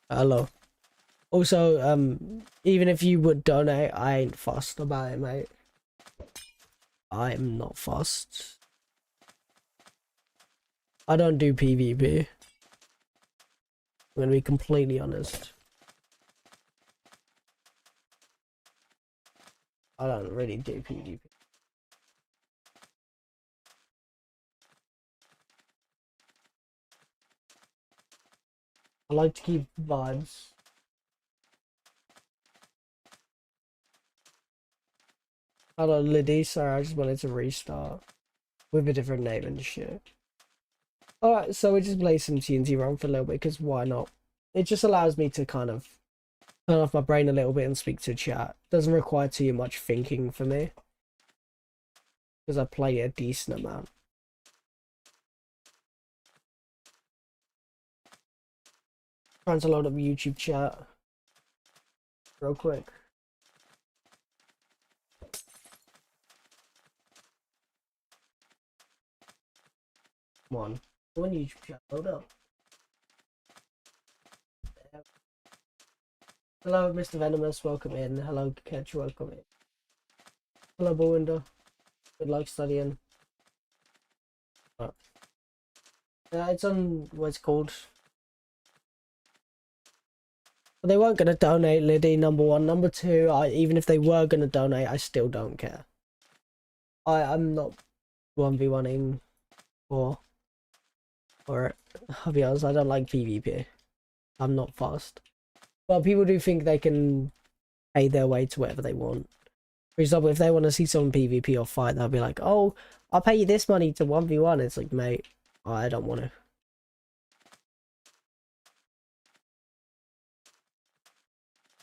Hello. Also, even if you would donate, I ain't fussed about it, mate. I'm not fussed. I don't do PvP. I'm gonna be completely honest. I don't really do PvP. I like to keep vibes. Hello, Liddy. Sorry, I just wanted to restart with a different name and shit. Alright, so we just play some TNT Run for a little bit, because why not? It just allows me to kind of turn off my brain a little bit and speak to chat. Doesn't require too much thinking for me, because I play a decent amount. Trying to load up YouTube chat real quick. Come on, go on YouTube chat, load up. Hello, Mr. Venomous, welcome in. Hello, Catch, welcome in. Hello, Bewinder. Good luck studying. It's on what's called. But they weren't gonna donate, Liddy. Number one, number two. Even if they were gonna donate, I still don't care. I'm not 1v1ing for it. I'll be honest, I don't like PvP. I'm not fast. But people do think they can pay their way to whatever they want. For example, if they want to see someone PvP or fight, they'll be like, oh, I'll pay you this money to 1v1. It's like, mate, I don't want to.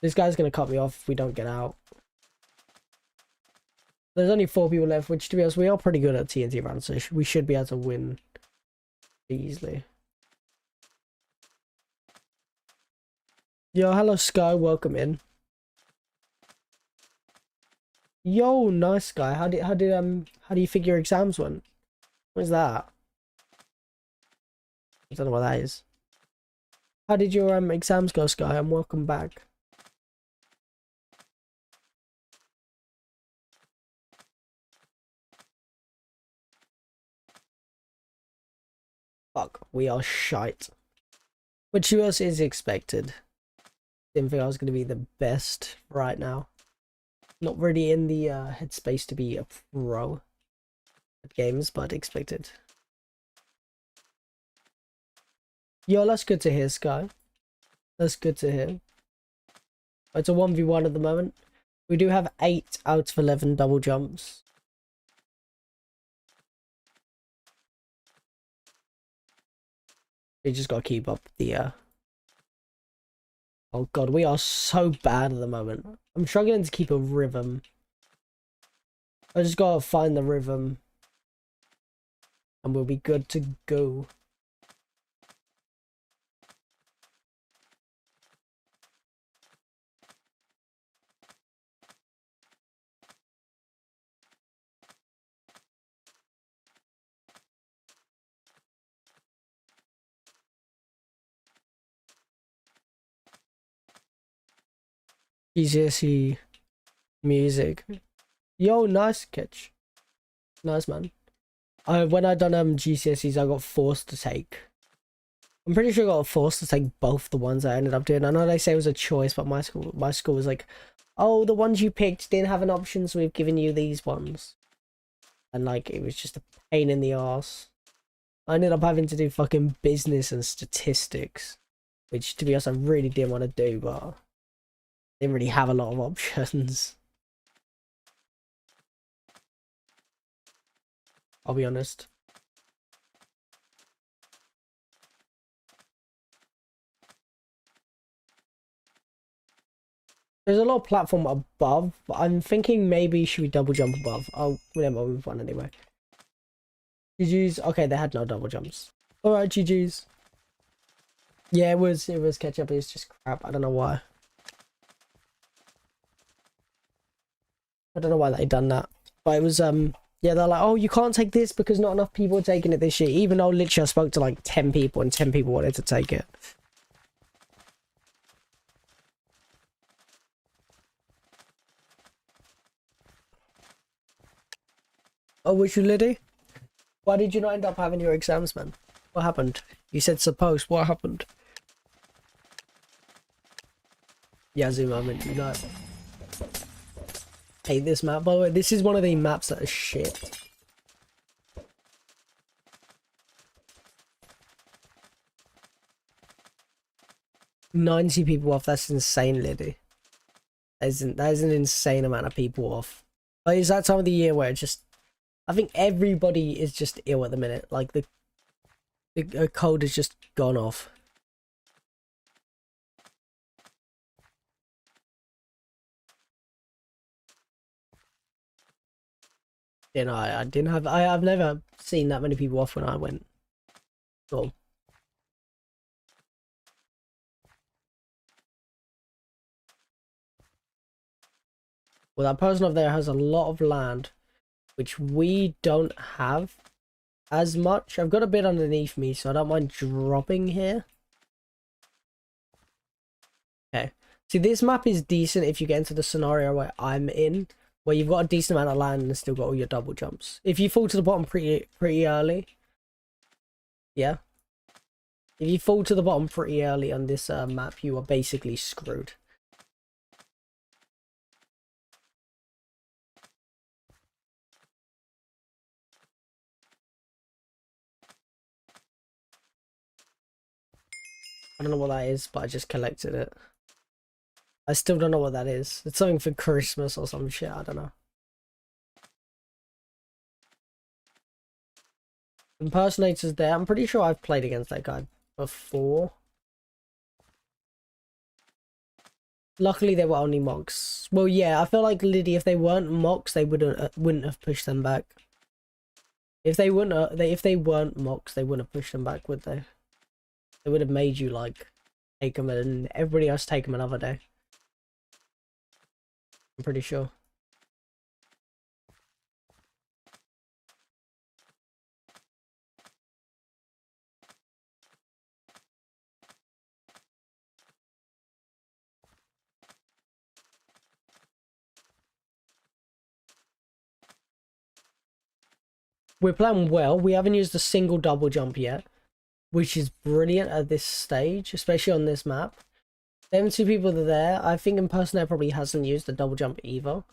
This guy's going to cut me off if we don't get out. There's only 4 people left, which, to be honest, we are pretty good at TNT Run, so we should be able to win easily. Yo, hello, Sky. Welcome in. Yo, nice guy. How do you think your exams went? What is that? I don't know what that is. How did your exams go, Sky? And welcome back. Fuck, we are shite. Which US is expected. Didn't think I was going to be the best right now. Not really in the headspace to be a pro at games, but expected. Yo, that's good to hear, Sky. That's good to hear. It's a 1v1 at the moment. We do have 8 out of 11 double jumps. We just got to keep up the Oh god, we are so bad at the moment. I'm struggling to keep a rhythm. I just gotta find the rhythm. And we'll be good to go. GCSE music. Yo, nice catch. Nice, man. When I done GCSEs, I got forced to take. I'm pretty sure I got forced to take both the ones I ended up doing. I know they say it was a choice, but my school was like, oh, the ones you picked didn't have an option, so we've given you these ones. And like, it was just a pain in the ass. I ended up having to do fucking business and statistics, which, to be honest, I really didn't want to do, but didn't really have a lot of options. I'll be honest. There's a lot of platform above, but I'm thinking maybe should we double jump above? Oh, whatever, we've won anyway. GG's. Okay, they had no double jumps. Alright, GG's. Yeah, it was catch up, it's just crap. I don't know why. I don't know why they done that. But it was yeah, they're like, oh, you can't take this because not enough people are taking it this year. Even though literally I spoke to like 10 people and 10 people wanted to take it. Oh, was you Liddy? Why did you not end up having your exams, man? What happened? You said suppose. What happened? Yeah, zoom moment. You know. Hate this map, by the way. This is one of the maps that is shit. "90 people off. That's insane, Liddy. That is an insane amount of people off. Like, it's that time of the year where it's just, I think everybody is just ill at the minute. Like the cold has just gone off. You know, I didn't have. I've never seen that many people off when I went. So, well, that person up there has a lot of land, which we don't have as much. I've got a bit underneath me, so I don't mind dropping here. Okay. See, this map is decent if you get into the scenario where I'm in, where you've got a decent amount of land and still got all your double jumps. If you fall to the bottom pretty early, yeah. If you fall to the bottom pretty early on this map, you are basically screwed. I don't know what that is, but I just collected it. I still don't know what that is. It's something for Christmas or some shit, I don't know. Impersonator's there. I'm pretty sure I've played against that guy before. Luckily, they were only mocks. Well, yeah, I feel like Liddy, if they weren't mocks, they wouldn't have pushed them back. If they weren't mocks, they wouldn't have pushed them back, would they? They would have made you like take them and everybody else take them another day. I'm pretty sure. We're playing well. We haven't used a single double jump yet, which is brilliant at this stage, especially on this map. Them two people that are there. I think Impersonator probably hasn't used the double jump either.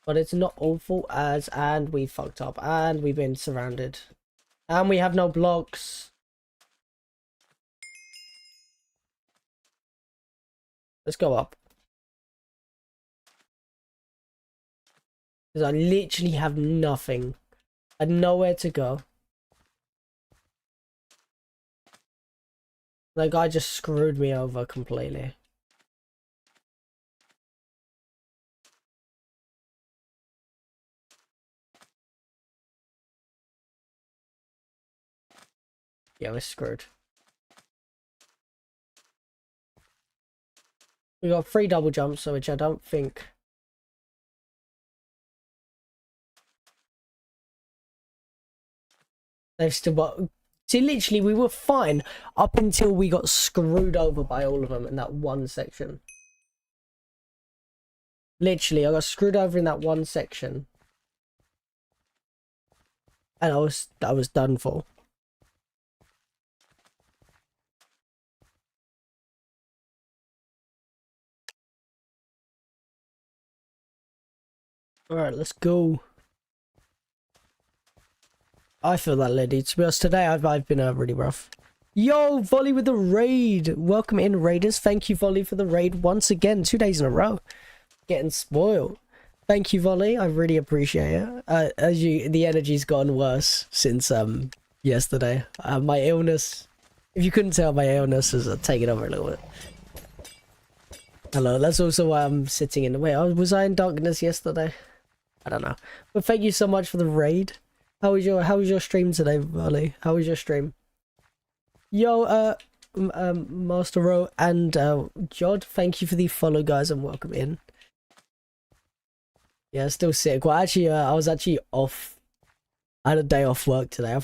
But it's not awful and we fucked up and we've been surrounded. And we have no blocks. Let's go up. Because I literally have nothing. I had nowhere to go. That guy just screwed me over completely. Yeah, we're screwed. We got 3 double jumps, so which I don't think. They've still got. See, literally, we were fine up until we got screwed over by all of them in that one section. Literally, I got screwed over in that one section. And I was done for. Alright, let's go. I feel that, lady. To be honest, today I've been really rough. Yo, Volley with the raid. Welcome in, Raiders. Thank you, Volley, for the raid once again. 2 days in a row. Getting spoiled. Thank you, Volley. I really appreciate it. The energy's gotten worse since yesterday. My illness. If you couldn't tell, my illness has taken over a little bit. Hello. That's also why I'm sitting in the way. Was I in darkness yesterday? I don't know. But thank you so much for the raid. How was your stream today, Volley? How was your stream? Yo, Master Row and Jod, thank you for the follow, guys, and welcome in. Yeah, still sick. Well, actually, I was actually off. I had a day off work today. I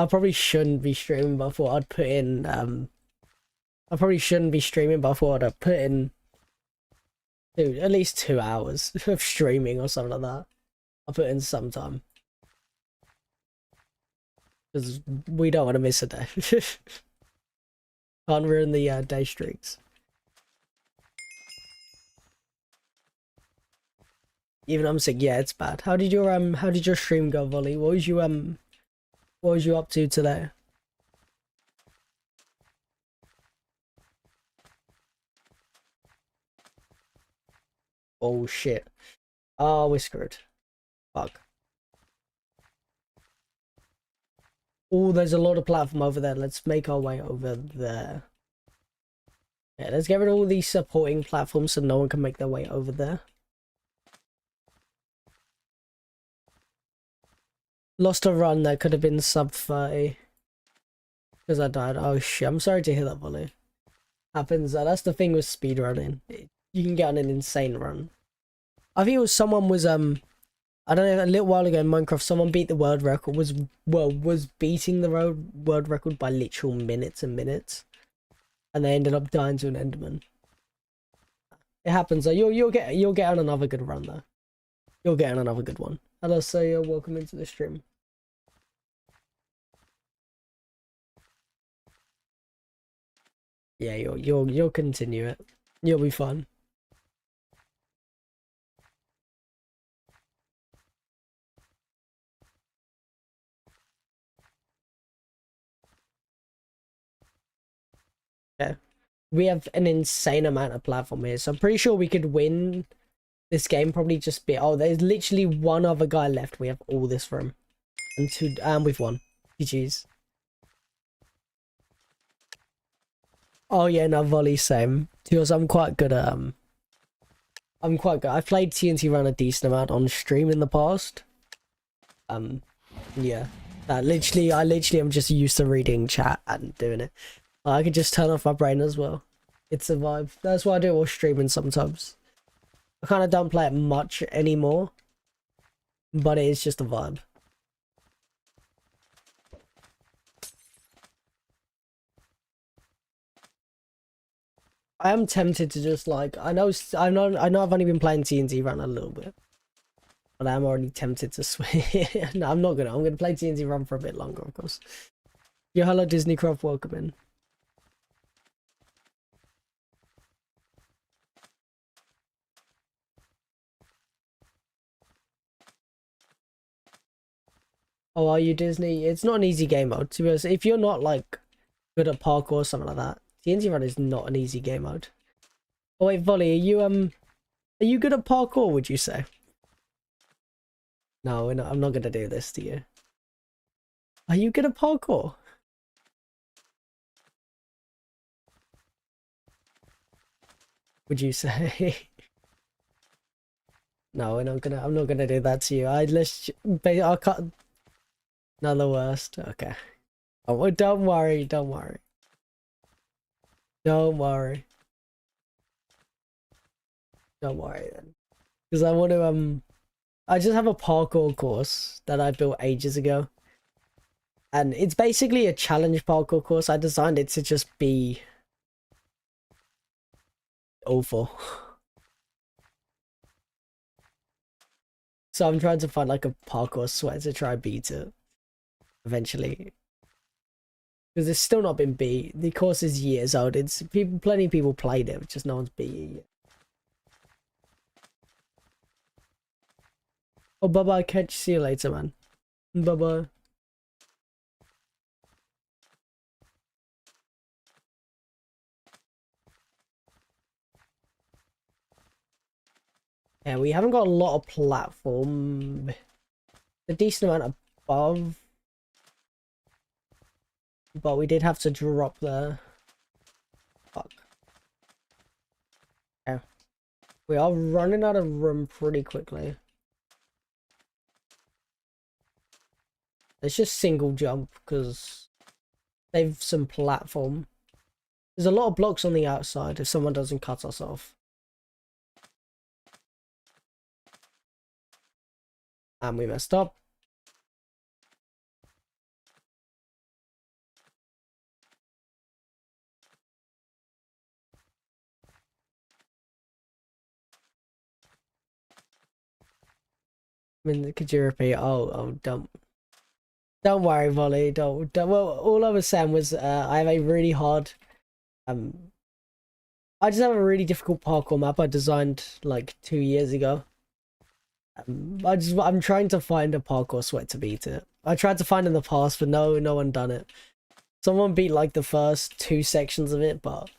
probably shouldn't be streaming, but I thought I'd put in. I probably shouldn't be streaming, but I thought I'd put in. Dude, at least 2 hours of streaming or something like that. I'll put in some time. Because we don't want to miss a day. Can't ruin the day streaks. Even I'm sick. Yeah, it's bad. How did your stream go, Volley? What was you up to today? Oh shit. Oh, we're screwed. Fuck. Oh, there's a lot of platform over there. Let's make our way over there. Yeah, let's get rid of all these supporting platforms so no one can make their way over there. Lost a run that could have been sub 30. Because I died. Oh shit, I'm sorry to hear that, Volley. Happens. That's the thing with speedrunning. You can get on an insane run. I think it was someone was I don't know, a little while ago in Minecraft, someone beat the world record, was beating the world record by literal minutes and minutes. And they ended up dying to an Enderman. It happens though. You'll get on another good run though. You'll get on another good one. Hello, sir, welcome into the stream. Yeah, you'll continue it. You'll be fun. Yeah. We have an insane amount of platform here, so I'm pretty sure we could win this game. Probably just be there's literally one other guy left. We have all this room. And we've won. GG's. Oh yeah, no, volley same. Because I'm quite good at I'm quite good. I've played TNT Run a decent amount on stream in the past. Yeah. I literally am just used to reading chat and doing it. I could just turn off my brain as well. It's a vibe. That's why I do it while streaming sometimes. I kind of don't play it much anymore, but it is just a vibe. I am tempted to just like I know I've only been playing TNT Run a little bit, but I'm already tempted to switch. No, I'm not gonna. I'm gonna play TNT Run for a bit longer, of course. Yo, hello Disneycraft, welcome in. Oh, are you Disney? It's not an easy game mode, to be honest. If you're not like good at parkour or something like that, TNT Run is not an easy game mode. Oh wait, Volley, are you good at parkour, would you say? No, I'm not gonna do this to you. Are you good at parkour? Would you say? No, I'm not gonna do that to you. I'll cut. Not the worst. Okay. Oh, don't worry. Don't worry. Don't worry. Don't worry then. Because I want to I just have a parkour course that I built ages ago. And it's basically a challenge parkour course. I designed it to just be awful. So I'm trying to find like a parkour sweat to try beat it eventually. Because it's still not been beat. The course is years old. It's plenty of people played it, just no one's beat it yet. Oh, bye-bye. See you later, man. Bye-bye. Yeah, we haven't got a lot of platform. A decent amount above. But we did have to drop there. Fuck. Yeah. We are running out of room pretty quickly. Let's just single jump because they've some platform. There's a lot of blocks on the outside if someone doesn't cut us off. And we messed up. I mean, could you repeat? Oh, dump. Don't worry, Volley. Don't. Well, all I was saying was I have a really hard. I just have a really difficult parkour map I designed like 2 years ago. I'm trying to find a parkour sweat to beat it. I tried to find in the past, but no one done it. Someone beat like the first 2 sections of it, but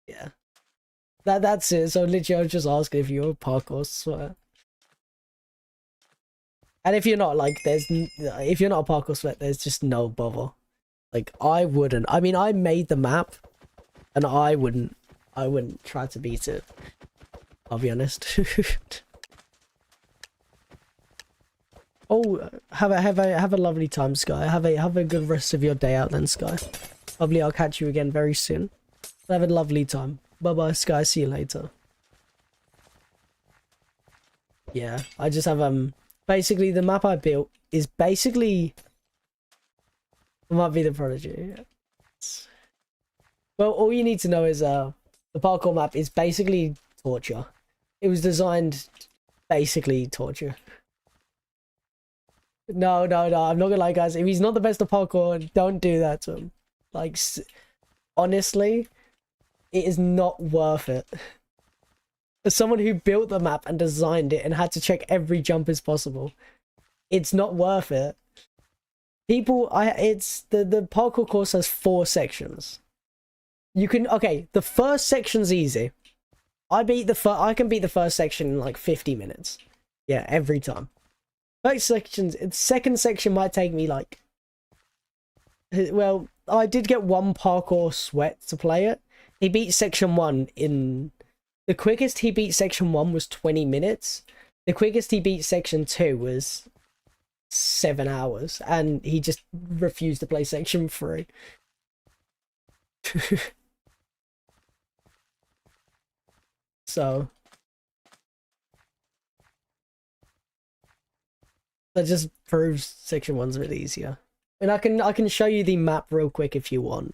yeah, that's it. So literally, I was just asking if you're a parkour sweat. And if you're not, like, if you're not a parkour sweat, there's just no bother. Like, I wouldn't. I mean, I made the map, and I wouldn't try to beat it. I'll be honest. Oh, have a lovely time, Sky. Have a good rest of your day out then, Sky. Lovely. I'll catch you again very soon. Have a lovely time. Bye bye, Sky. See you later. Yeah, I just have basically the map I built is basically might be the Prodigy. Well, all you need to know is the parkour map is basically torture. It was designed basically torture. No, I'm not gonna lie, guys. If he's not the best at parkour, don't do that to him. Like, honestly, it is not worth it. As someone who built the map and designed it and had to check every jump as possible, it's not worth it. It's the parkour course has 4 sections. Okay, the first section's easy. I can beat the first section in like 50 minutes. Yeah, every time. Second section might take me like, well, I did get one parkour sweat to play it. He beat section 1 in the quickest he beat section 1 was 20 minutes. The quickest he beat section 2 was 7 hours, and he just refused to play section 3. So that just proves section 1's a bit easier. And I can show you the map real quick if you want.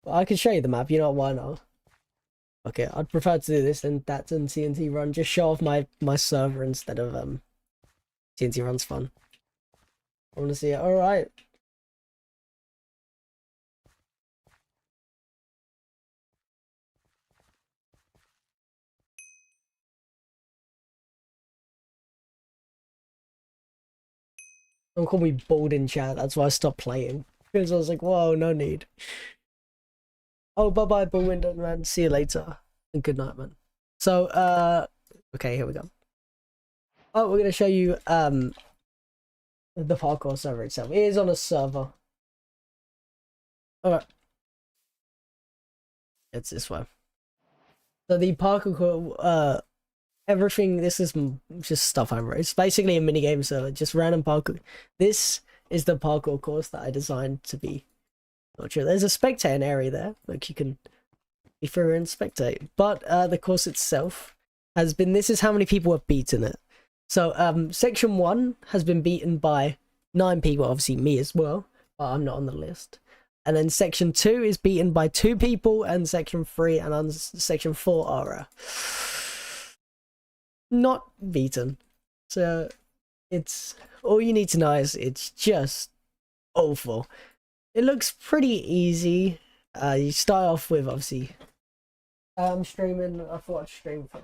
I can show you the map, you know, why not? Okay, I'd prefer to do this than that and TNT run. Just show off my server instead of TNT run's fun. I want to see it. All right. Don't call me bold in chat. That's why I stopped playing, because I was like, whoa, no need. Oh, bye bye, Bullwindon, man. See you later. And good night, man. So, okay, here we go. Oh, we're gonna show you the parkour server itself. It is on a server. Alright. It's this way. So the parkour everything, this is just stuff I wrote. It's basically a minigame server, just random parkour. This is the parkour course that I designed to be. Not sure. There's a spectating area there, like you can be through and spectate. But the course itself has been, this is how many people have beaten it. So section 1 has been beaten by 9 people, obviously me as well, but I'm not on the list. And then section 2 is beaten by 2 people, and section 3 and on section 4 are not beaten. So it's, all you need to know is it's just awful. It looks pretty easy. You start off with, obviously, I'm streaming. I thought I'd stream for.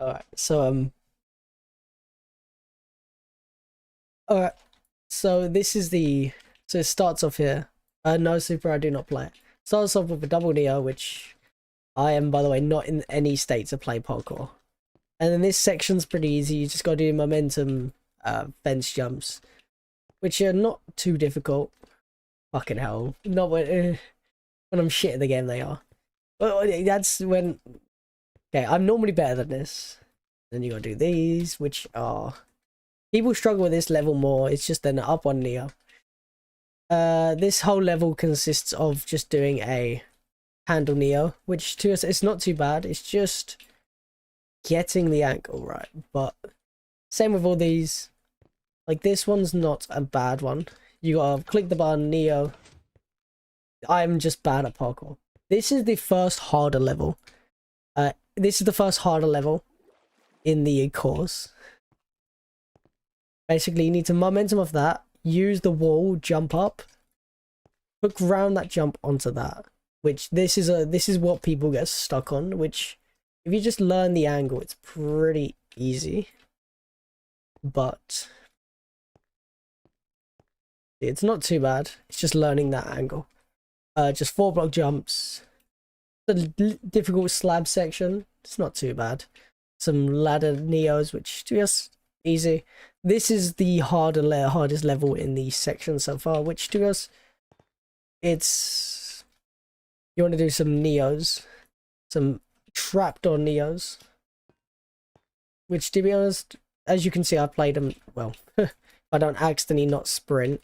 Alright, so alright, so this is so it starts off here. No super, I do not play it. Starts off with a double Neo, which I am, by the way, not in any state to play parkour. And then this section's pretty easy. You just gotta do momentum fence jumps, which are not too difficult. Fucking hell. Not when I'm shit at the game, they are. But that's when... Okay, I'm normally better than this. Then you gotta do these, which are... People struggle with this level more. It's just an up one Neo. This whole level consists of just doing a handle Neo, which to us, it's not too bad. It's just getting the angle right. But same with all these. Like, this one's not a bad one. You gotta click the button, Neo. I'm just bad at parkour. This is the first harder level. This is the first harder level in the course. Basically, you need to momentum of that, use the wall, jump up, hook round that jump onto that. Which this is what people get stuck on. Which, if you just learn the angle, it's pretty easy. But it's not too bad. It's just learning that angle. Just 4 block jumps. The difficult slab section, it's not too bad. Some ladder Neos, which to us easy. This is the hardest level in the section so far, which to us, it's... You want to do some Neos. Some trapdoor Neos. Which, to be honest, as you can see, I played them, well, I don't accidentally not sprint.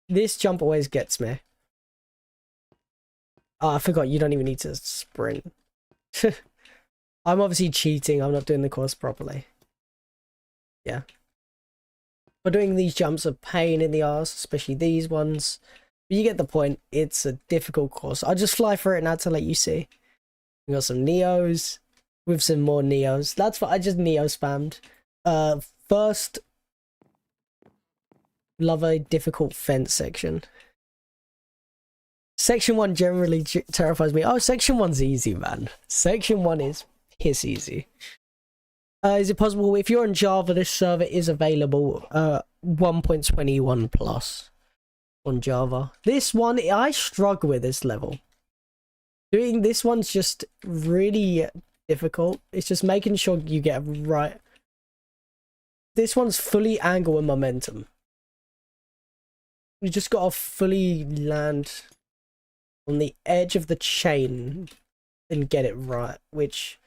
This jump always gets me. Oh, I forgot, you don't even need to sprint. I'm obviously cheating, I'm not doing the course properly. Yeah. But doing these jumps are pain in the arse, especially these ones. But you get the point, it's a difficult course. I'll just fly through it now to let you see. We got some Neos, with some more Neos. That's what I just Neo spammed. First, love a difficult fence section. Section 1 generally terrifies me. Oh, Section 1's easy, man. Section 1 is piss easy. Is it possible? If you're on Java, this server is available 1.21 plus on Java. This one, I struggle with this level. Doing this one's just really difficult. It's just making sure you get it right. This one's fully angle and momentum. You just gotta fully land on the edge of the chain and get it right, which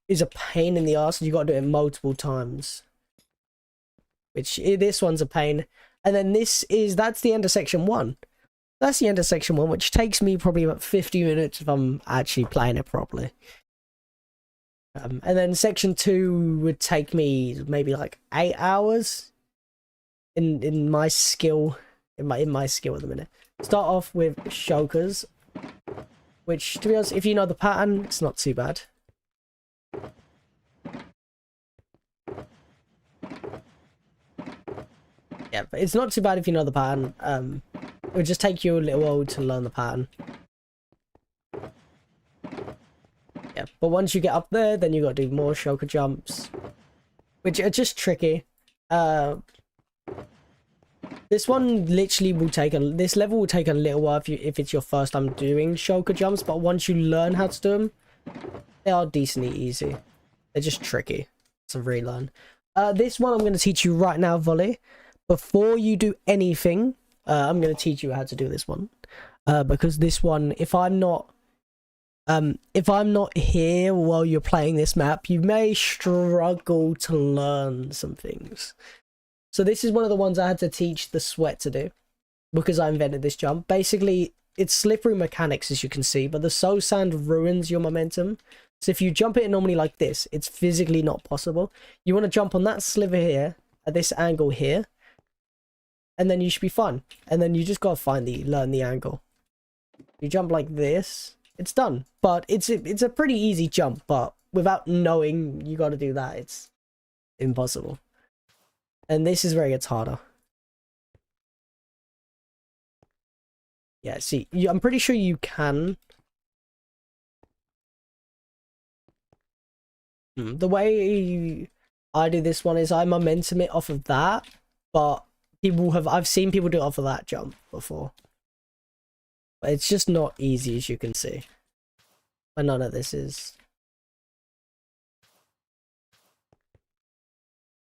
is a pain in the arse. You gotta do it multiple times, which this one's a pain. And then that's the end of section 1. That's the end of section 1, which takes me probably about 50 minutes if I'm actually playing it properly. And then section 2 would take me maybe like 8 hours in my skill, in my skill at the minute. Start off with shokers, which, to be honest, if you know the pattern, it's not too bad. Yeah, but it's not too bad if you know the pattern. It would just take you a little while to learn the pattern. Yeah, but once you get up there, then you got to do more shoker jumps, which are just tricky. This one literally will take this level will take a little while if it's your first time doing shoker jumps, but once you learn how to do them, they are decently easy. They're just tricky to relearn. This one I'm going to teach you right now, Volley. Before you do anything, I'm going to teach you how to do this one. Because this one, if I'm not here while you're playing this map, you may struggle to learn some things. So this is one of the ones I had to teach the sweat to do, because I invented this jump. Basically, it's slippery mechanics, as you can see, but the soul sand ruins your momentum. So if you jump it normally like this, it's physically not possible. You want to jump on that sliver here, at this angle here, and then you should be fine. And then you just gotta learn the angle. You jump like this, it's done. But it's a pretty easy jump, but without knowing you gotta do that, it's impossible. And this is where it gets harder. Yeah, see, I'm pretty sure you can. The way I do this one is I momentum it off of that, but I've seen people do it off of that jump before. But it's just not easy, as you can see. But none of this is.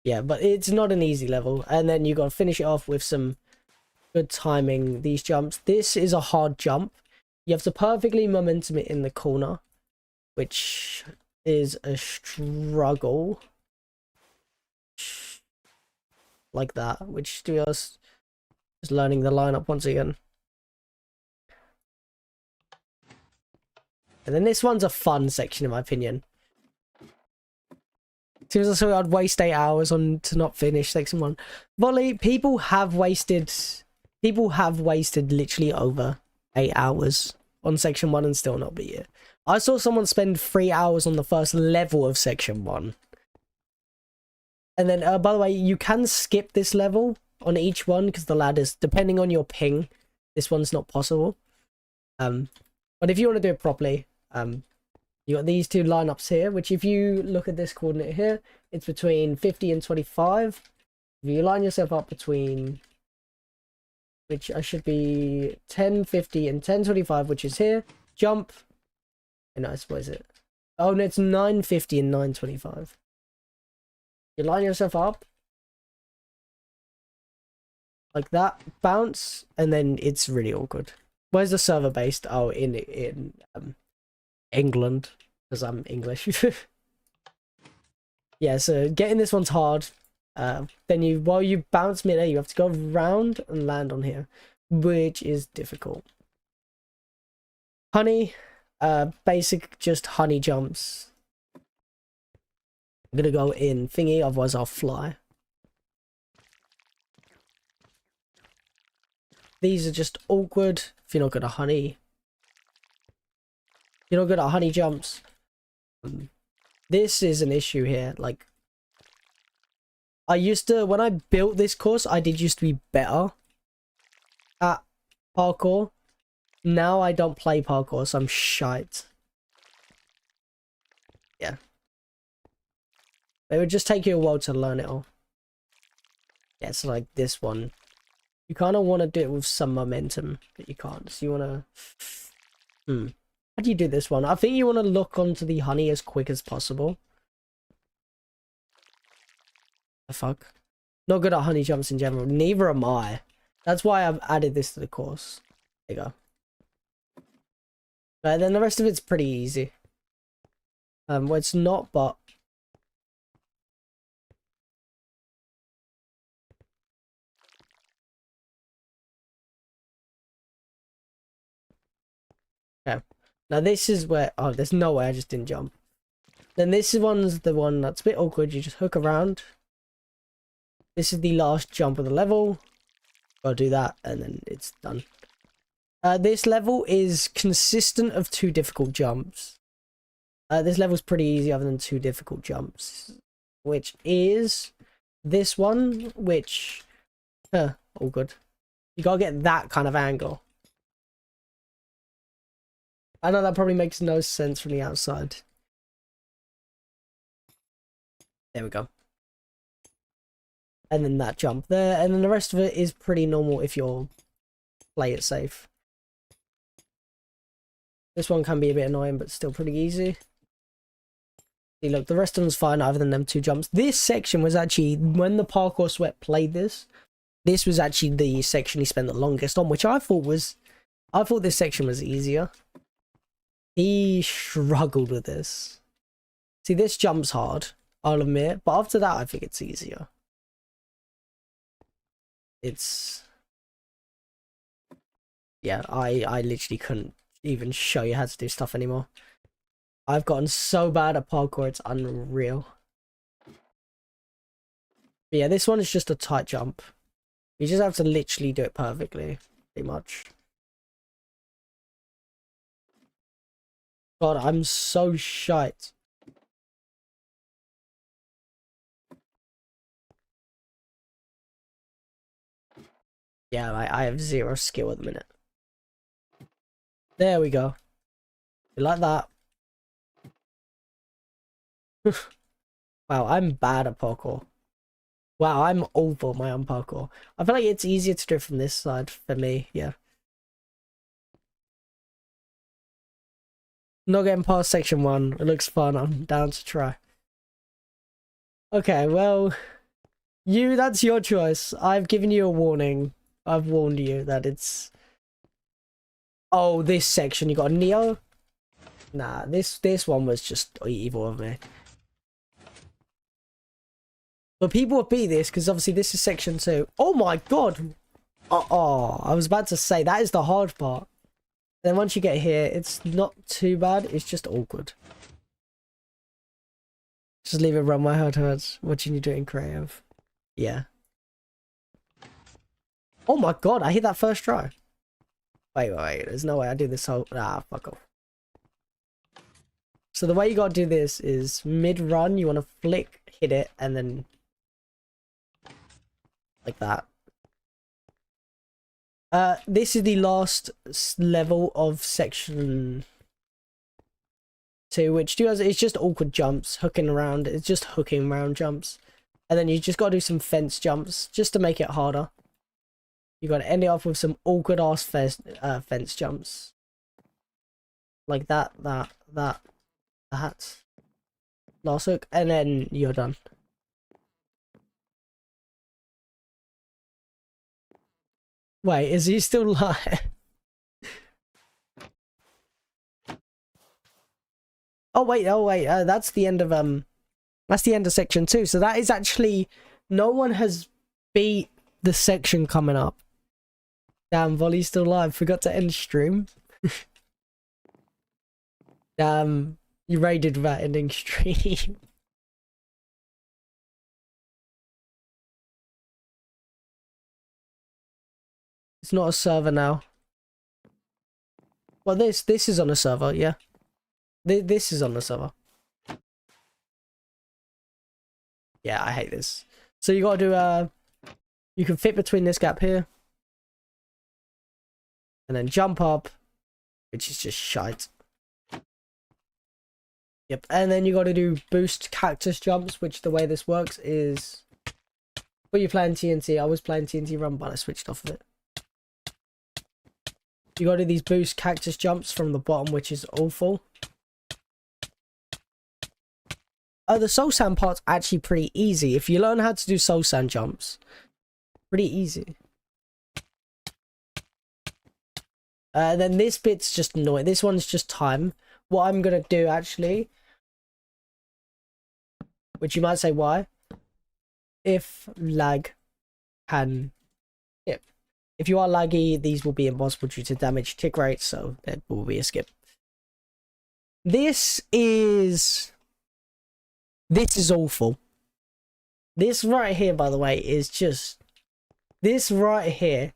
Yeah, but it's not an easy level. And then you got to finish it off with some good timing, these jumps. This is a hard jump. You have to perfectly momentum it in the corner, which is a struggle. Like that, which to us is learning the lineup once again. And then this one's a fun section in my opinion. Seems as though I'd waste 8 hours on to not finish section 1. Volley, people have wasted literally over 8 hours on section 1 and still not be here. I saw someone spend 3 hours on the first level of section 1. And then, by the way, you can skip this level on each one because the ladders, depending on your ping, this one's not possible. But if you want to do it properly, you got these two lineups here, which if you look at this coordinate here, it's between 50 and 25. If you line yourself up between, which I should be 10, 50, and 10, 25, which is here, jump. And I suppose it. Oh no, it's 950 and 925. You line yourself up like that, bounce, and then it's really awkward. Where's the server based? Oh, in England, because I'm English. Yeah, so getting this one's hard. Then while you bounce mid-air, you have to go round and land on here, which is difficult. Honey, basic just honey jumps. I'm gonna go in thingy, otherwise I'll fly. These are just awkward if you're not good at honey. You're not good at honey jumps. This is an issue here. Like, I used to, when I built this course, I did used to be better at parkour. Now I don't play parkour, so I'm shite. Yeah. It would just take you a while to learn it all. Yeah, so like this one. You kind of want to do it with some momentum, but you can't. So you want to... How do you do this one? I think you want to look onto the honey as quick as possible. The fuck? Not good at honey jumps in general. Neither am I. That's why I've added this to the course. There you go. Right, then the rest of it's pretty easy. Well, it's not, but... Okay. Now this is where... Oh, there's no way I just didn't jump. Then this one's the one that's a bit awkward. You just hook around. This is the last jump of the level. Gotta do that, and then it's done. This level is consistent of 2 difficult jumps. This level's pretty easy other than 2 difficult jumps. Which is this one, which... all good. You gotta get that kind of angle. I know that probably makes no sense from the outside. There we go. And then that jump there, and then the rest of it is pretty normal if you'll play it safe. This one can be a bit annoying, but still pretty easy. See, look, the rest of them's fine other than them 2 jumps. This section was actually, when the Parkour Sweat played this was actually the section he spent the longest on, which I thought this section was easier. He struggled with this. See, this jump's hard, I'll admit, but after that, I think it's easier. It's... Yeah, I literally couldn't even show you how to do stuff anymore. I've gotten so bad at parkour, it's unreal. But yeah, this one is just a tight jump. You just have to literally do it perfectly, pretty much. God, I'm so shite. Yeah, I have 0 skill at the minute. There we go. You like that? Wow, I'm bad at parkour. Wow, I'm awful at my own parkour. I feel like it's easier to do it from this side for me, yeah. Not getting past section 1. It looks fun. I'm down to try. Okay, well, that's your choice. I've given you a warning. I've warned you that it's... Oh, this section. You got a Neo. Nah, this one was just evil of me. But people will beat this because obviously this is section 2. Oh my god! Oh, I was about to say that is the hard part. Then once you get here, it's not too bad. It's just awkward. Just leave it run. My heart hurts watching you do it in creative. Yeah. Oh my god! I hit that first try. Wait. There's no way I do this whole. Ah, fuck off. So the way you gotta do this is mid-run. You want to flick, hit it, and then like that. This is the last level of section 2, which it's just awkward jumps, hooking around. It's just hooking around jumps, and then you just gotta do some fence jumps just to make it harder. You gotta end it off with some awkward ass fence jumps, like that. Last hook, and then you're done. Wait, is he still live? Oh wait, that's the end of section 2. So that is actually, no one has beat the section coming up. Damn, Volley's still live. Forgot to end stream. Damn, you raided without ending stream. It's not a server now. Well, this is on a server, yeah. This is on the server. Yeah, I hate this. So you gotta do you can fit between this gap here. And then jump up, which is just shite. Yep, and then you gotta do boost cactus jumps, which the way this works is, well, you're playing TNT. I was playing TNT Run, but I switched off of it. You gotta do these boost cactus jumps from the bottom, which is awful. The soul sand part's actually pretty easy. If you learn how to do soul sand jumps, pretty easy. Then this bit's just annoying. This one's just time. What I'm gonna do actually, which you might say why, if lag can skip. If you are laggy, these will be impossible due to damage tick rate, so there will be a skip. This is awful. This right here, by the way, is just, this right here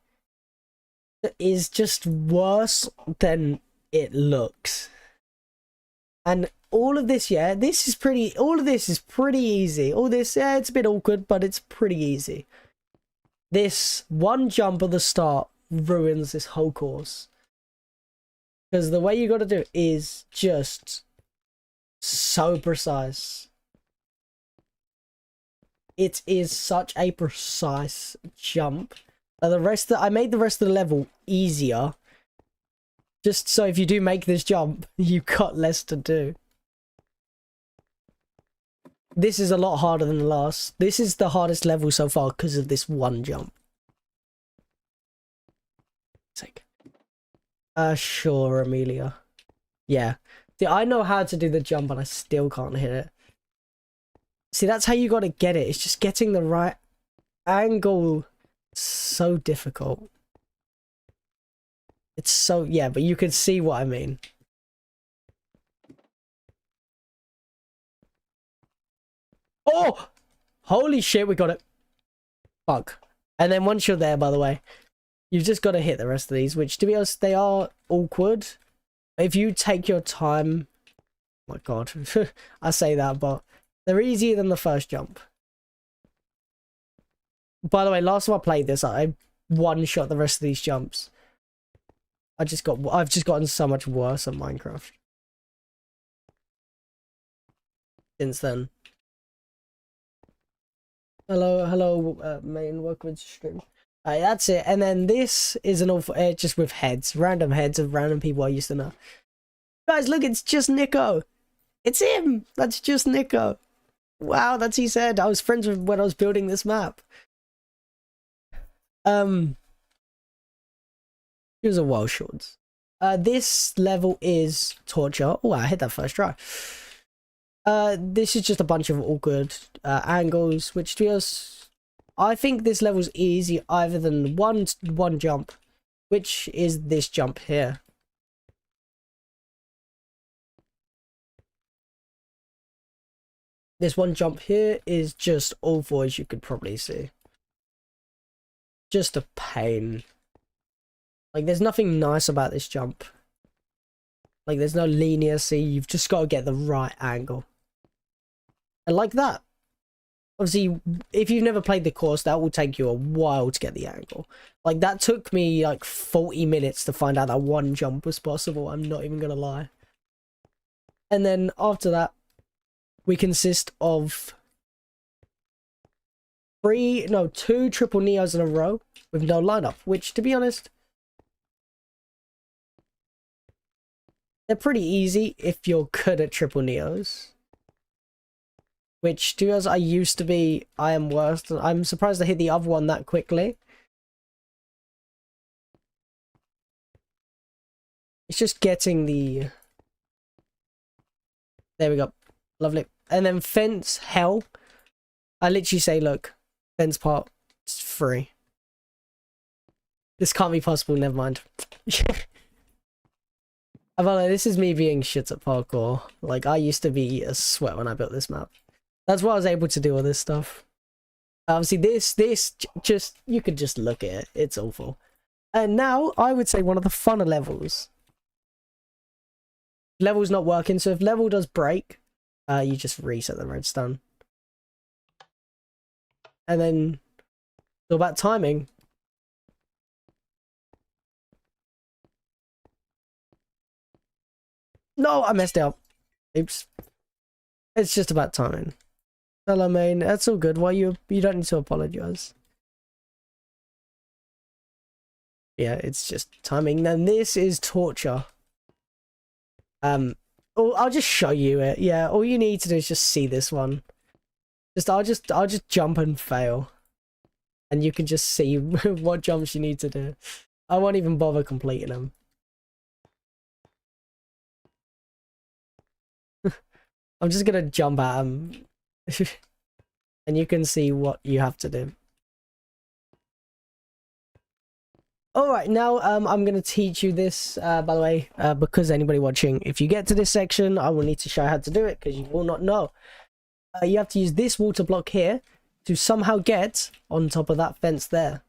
is just worse than it looks. And all of this, yeah, this is pretty, all of this is pretty easy. All this, yeah, it's a bit awkward, but it's pretty easy. This one jump at the start ruins this whole course. Because the way you got to do it is just so precise. It is such a precise jump. I made the rest of the level easier. Just so if you do make this jump, you've got less to do. This is a lot harder than the last. This is the hardest level so far because of this one jump. Sure, Amelia. Yeah. See, I know how to do the jump and I still can't hit it. See, that's how you gotta get it. It's just getting the right angle. So difficult. It's so, yeah, but you can see what I mean. Oh! Holy shit, we got it. Fuck. And then once you're there, by the way, you've just got to hit the rest of these, which, to be honest, they are awkward. If you take your time... Oh my god. I say that, but they're easier than the first jump. By the way, last time I played this, I one-shot the rest of these jumps. I've just gotten so much worse at Minecraft since then. Hello, main, welcome to stream. That's it. And then this is an awful, just with random heads of random people I used to know. Guys, look, it's just Nico. It's him. That's just Nico. Wow, that's he said. I was friends with when I was building this map. Here's a wild shorts. This level is torture. Oh, I hit that first try. This is just a bunch of awkward angles, which to us, I think this level's easy either than one jump, which is this jump here. This one jump here is just awful, as you could probably see. Just a pain. Like, there's nothing nice about this jump. Like, there's no leniency. You've just got to get the right angle. And like that. Obviously, if you've never played the course, that will take you a while to get the angle. Like, that took me, like, 40 minutes to find out that one jump was possible. I'm not even going to lie. And then, after that, we consist of two triple neos in a row with no lineup, which, to be honest, they're pretty easy if you're good at triple neos. Which, to be honest, I used to be. I am worse. I'm surprised I hit the other one that quickly. It's just getting the... There we go. Lovely. And then fence, hell. I literally say, look, fence part, it's free. This can't be possible, never mind. This is me being shit at parkour. Like, I used to be a sweat when I built this map. That's why I was able to do all this stuff. Obviously, this just, you could just look at it. It's awful. And now, I would say one of the funner levels. Level's not working, so if level does break, you just reset the redstone. And then, it's all about timing. No, I messed it up. Oops. It's just about timing. Hello, main. That's all good. Why you don't need to apologize. Yeah, it's just timing. Then this is torture. I'll just show you it. Yeah, all you need to do is just see this one. I'll just jump and fail. And you can just see what jumps you need to do. I won't even bother completing them. I'm just gonna jump at them. And you can see what you have to do. Alright, now I'm going to teach you this, by the way, because anybody watching, if you get to this section, I will need to show you how to do it, because you will not know. You have to use this water block here to somehow get on top of that fence there.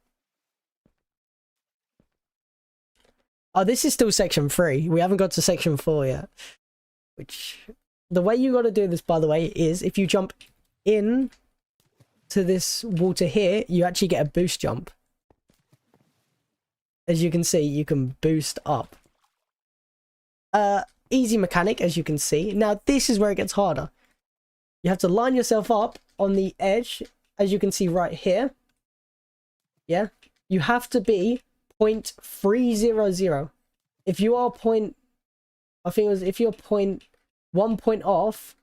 Oh, this is still section 3. We haven't got to section 4 yet. Which, the way you got to do this, by the way, is if you jump in to this water here, you actually get a boost jump. As you can see, you can boost up. Easy mechanic, as you can see. Now, this is where it gets harder. You have to line yourself up on the edge, as you can see right here. Yeah? You have to be 0.300. If you are if you're 1 point off,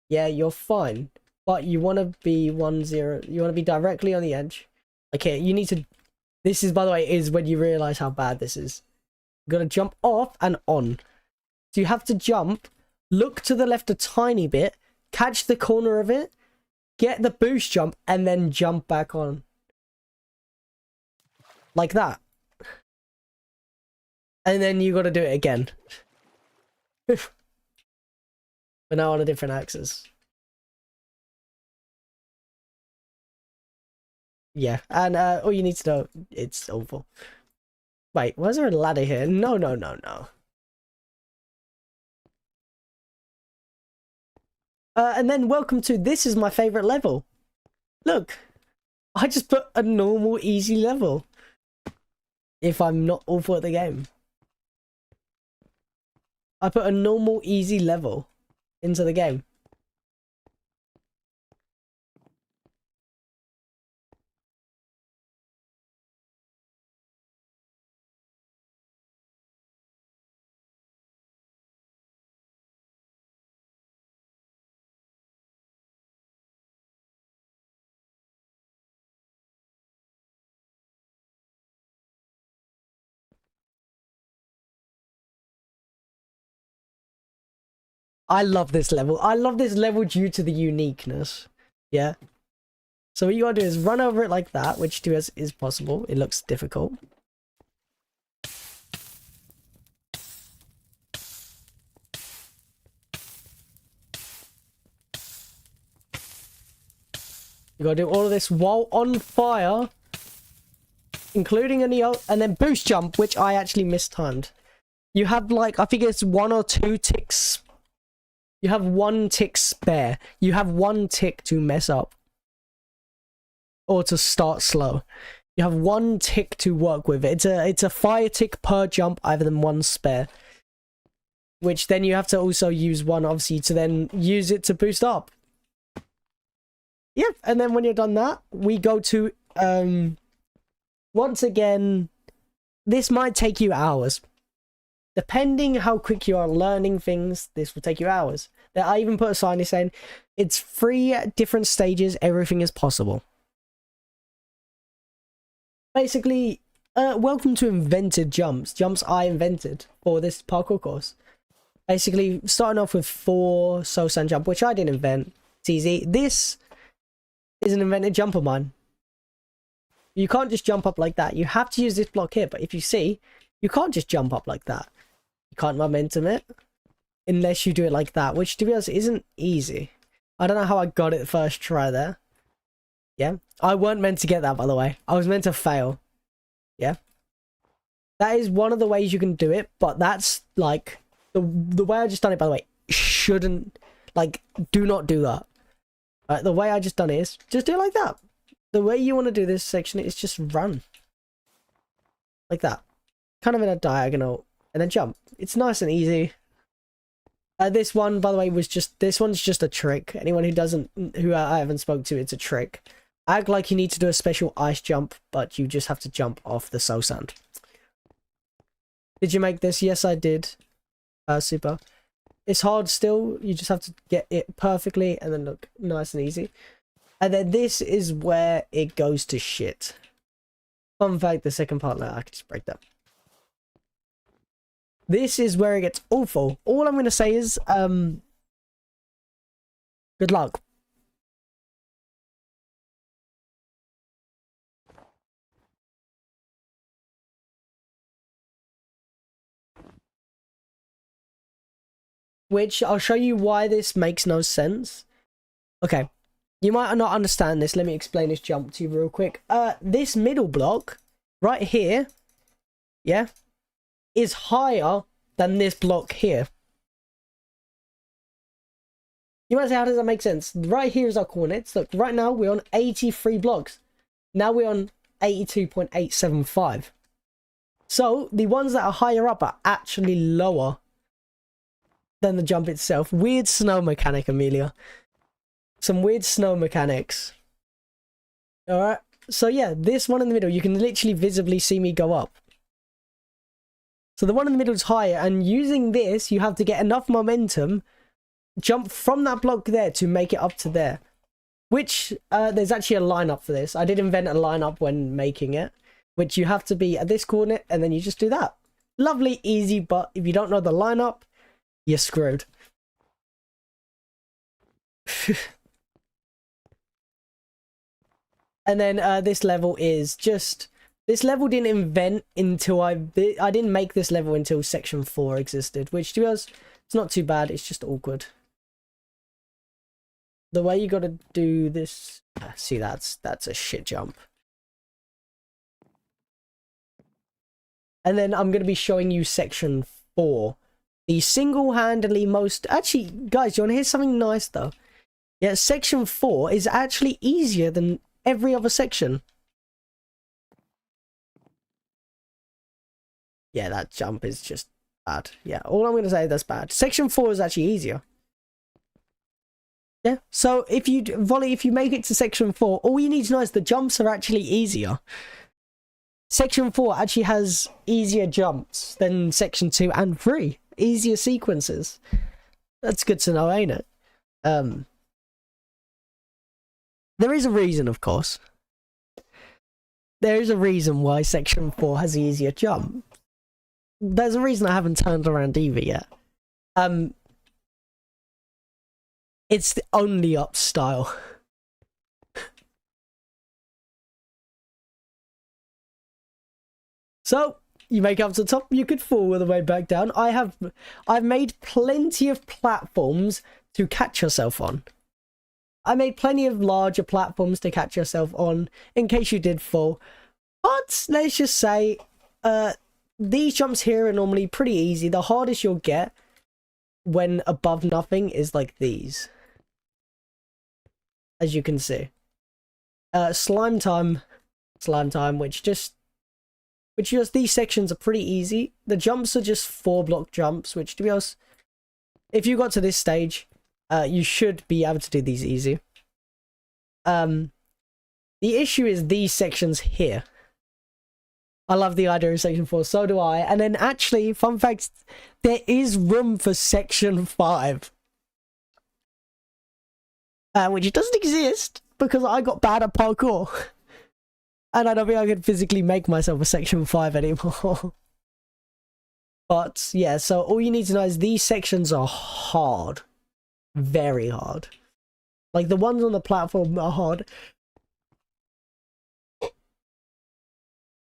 yeah, you're fine. But you want to be 10. You want to be directly on the edge. Okay, you need to... This is, by the way, is when you realize how bad this is. You're going to jump off and on. So you have to jump, look to the left a tiny bit, catch the corner of it, get the boost jump, and then jump back on. Like that. And then you got to do it again. But now on a different axis. Yeah, and all you need to know, it's awful. Wait, why is there a ladder here? No. And then welcome to, this is my favorite level. Look, I just put a normal, easy level. If I'm not awful at the game. I put a normal, easy level into the game. I love this level. I love this level due to the uniqueness. Yeah. So what you gotta do is run over it like that, which to us is possible. It looks difficult. You gotta do all of this while on fire, including and then boost jump, which I actually mistimed. You have like, I think it's 1 or 2 ticks. You have 1 tick spare. You have 1 tick to mess up. Or to start slow. You have 1 tick to work with. It's a fire tick per jump, either than 1 spare. Which then you have to also use 1, obviously, to then use it to boost up. Yep, and then when you're done that, we go to, once again, this might take you hours. Depending how quick you are learning things, this will take you hours. I even put a sign saying, it's 3 different stages, everything is possible. Basically, welcome to invented jumps. Jumps I invented for this parkour course. Basically, starting off with 4 Sosan jump, which I didn't invent. It's easy. This is an invented jump of mine. You can't just jump up like that. You have to use this block here. But if you see, you can't just jump up like that. You can't momentum it unless you do it like that, which to be honest isn't easy. I don't know how I got it the first try there. Yeah, I weren't meant to get that, by the way. I was meant to fail. Yeah, that is one of the ways you can do it, but that's like the way I just done it, by the way, shouldn't, like, do not do that. The way I just done it is just do it like that. The way you want to do this section is just run like that, kind of in a diagonal, and then jump. It's nice and easy. This one, by the way, this one's just a trick. Anyone who I haven't spoke to, it's a trick. Act like you need to do a special ice jump, but you just have to jump off the soul sand. Did you make this? Yes, I did. Super. It's hard still. You just have to get it perfectly, and then look nice and easy. And then this is where it goes to shit. Fun fact, the second part, I can just break that. This is where it gets awful. All I'm going to say is, good luck. Which, I'll show you why this makes no sense. Okay. You might not understand this. Let me explain this jump to you real quick. This middle block, right here, yeah, is higher than this block here. You might say, how does that make sense? Right here is our coordinates. Look, right now we're on 83 blocks. Now we're on 82.875. So the ones that are higher up are actually lower than the jump itself. Weird snow mechanic, Amelia. Some weird snow mechanics. Alright, so yeah, this one in the middle, you can literally visibly see me go up. So the one in the middle is higher, and using this, you have to get enough momentum, jump from that block there to make it up to there. Which, there's actually a lineup for this. I did invent a lineup when making it, which you have to be at this coordinate, and then you just do that. Lovely, easy, but if you don't know the lineup, you're screwed. And then this level is just... This level didn't invent until I didn't make this level until section 4 existed, which to be honest, it's not too bad, it's just awkward. The way you gotta do this... See, that's a shit jump. And then I'm gonna be showing you section 4. The single-handedly most... Actually, guys, you wanna hear something nice though? Yeah, section 4 is actually easier than every other section. Yeah, that jump is just bad. Yeah, all I'm going to say is that's bad. Section 4 is actually easier. Yeah, so if you, Volley, if you make it to section 4, all you need to know is the jumps are actually easier. Section 4 actually has easier jumps than section 2 and 3. Easier sequences. That's good to know, ain't it? There is a reason, of course. There is a reason why section 4 has the easier jump. There's a reason I haven't turned around either yet. It's the only up style. So you make up to the top, you could fall all the way back down. I've made plenty of platforms to catch yourself on. I made plenty of larger platforms to catch yourself on in case you did fall. But let's just say these jumps here are normally pretty easy. The hardest you'll get when above nothing is like these, as you can see. Slime time, which just these sections are pretty easy. The jumps are just 4-block jumps, which, to be honest, if you got to this stage, you should be able to do these easy. The issue is these sections here. I love the idea of section 4, so do I. And then actually, fun fact, there is room for section 5. Which doesn't exist because I got bad at parkour. And I don't think I can physically make myself a section 5 anymore. But yeah, so all you need to know is these sections are hard. Very hard. Like the ones on the platform are hard.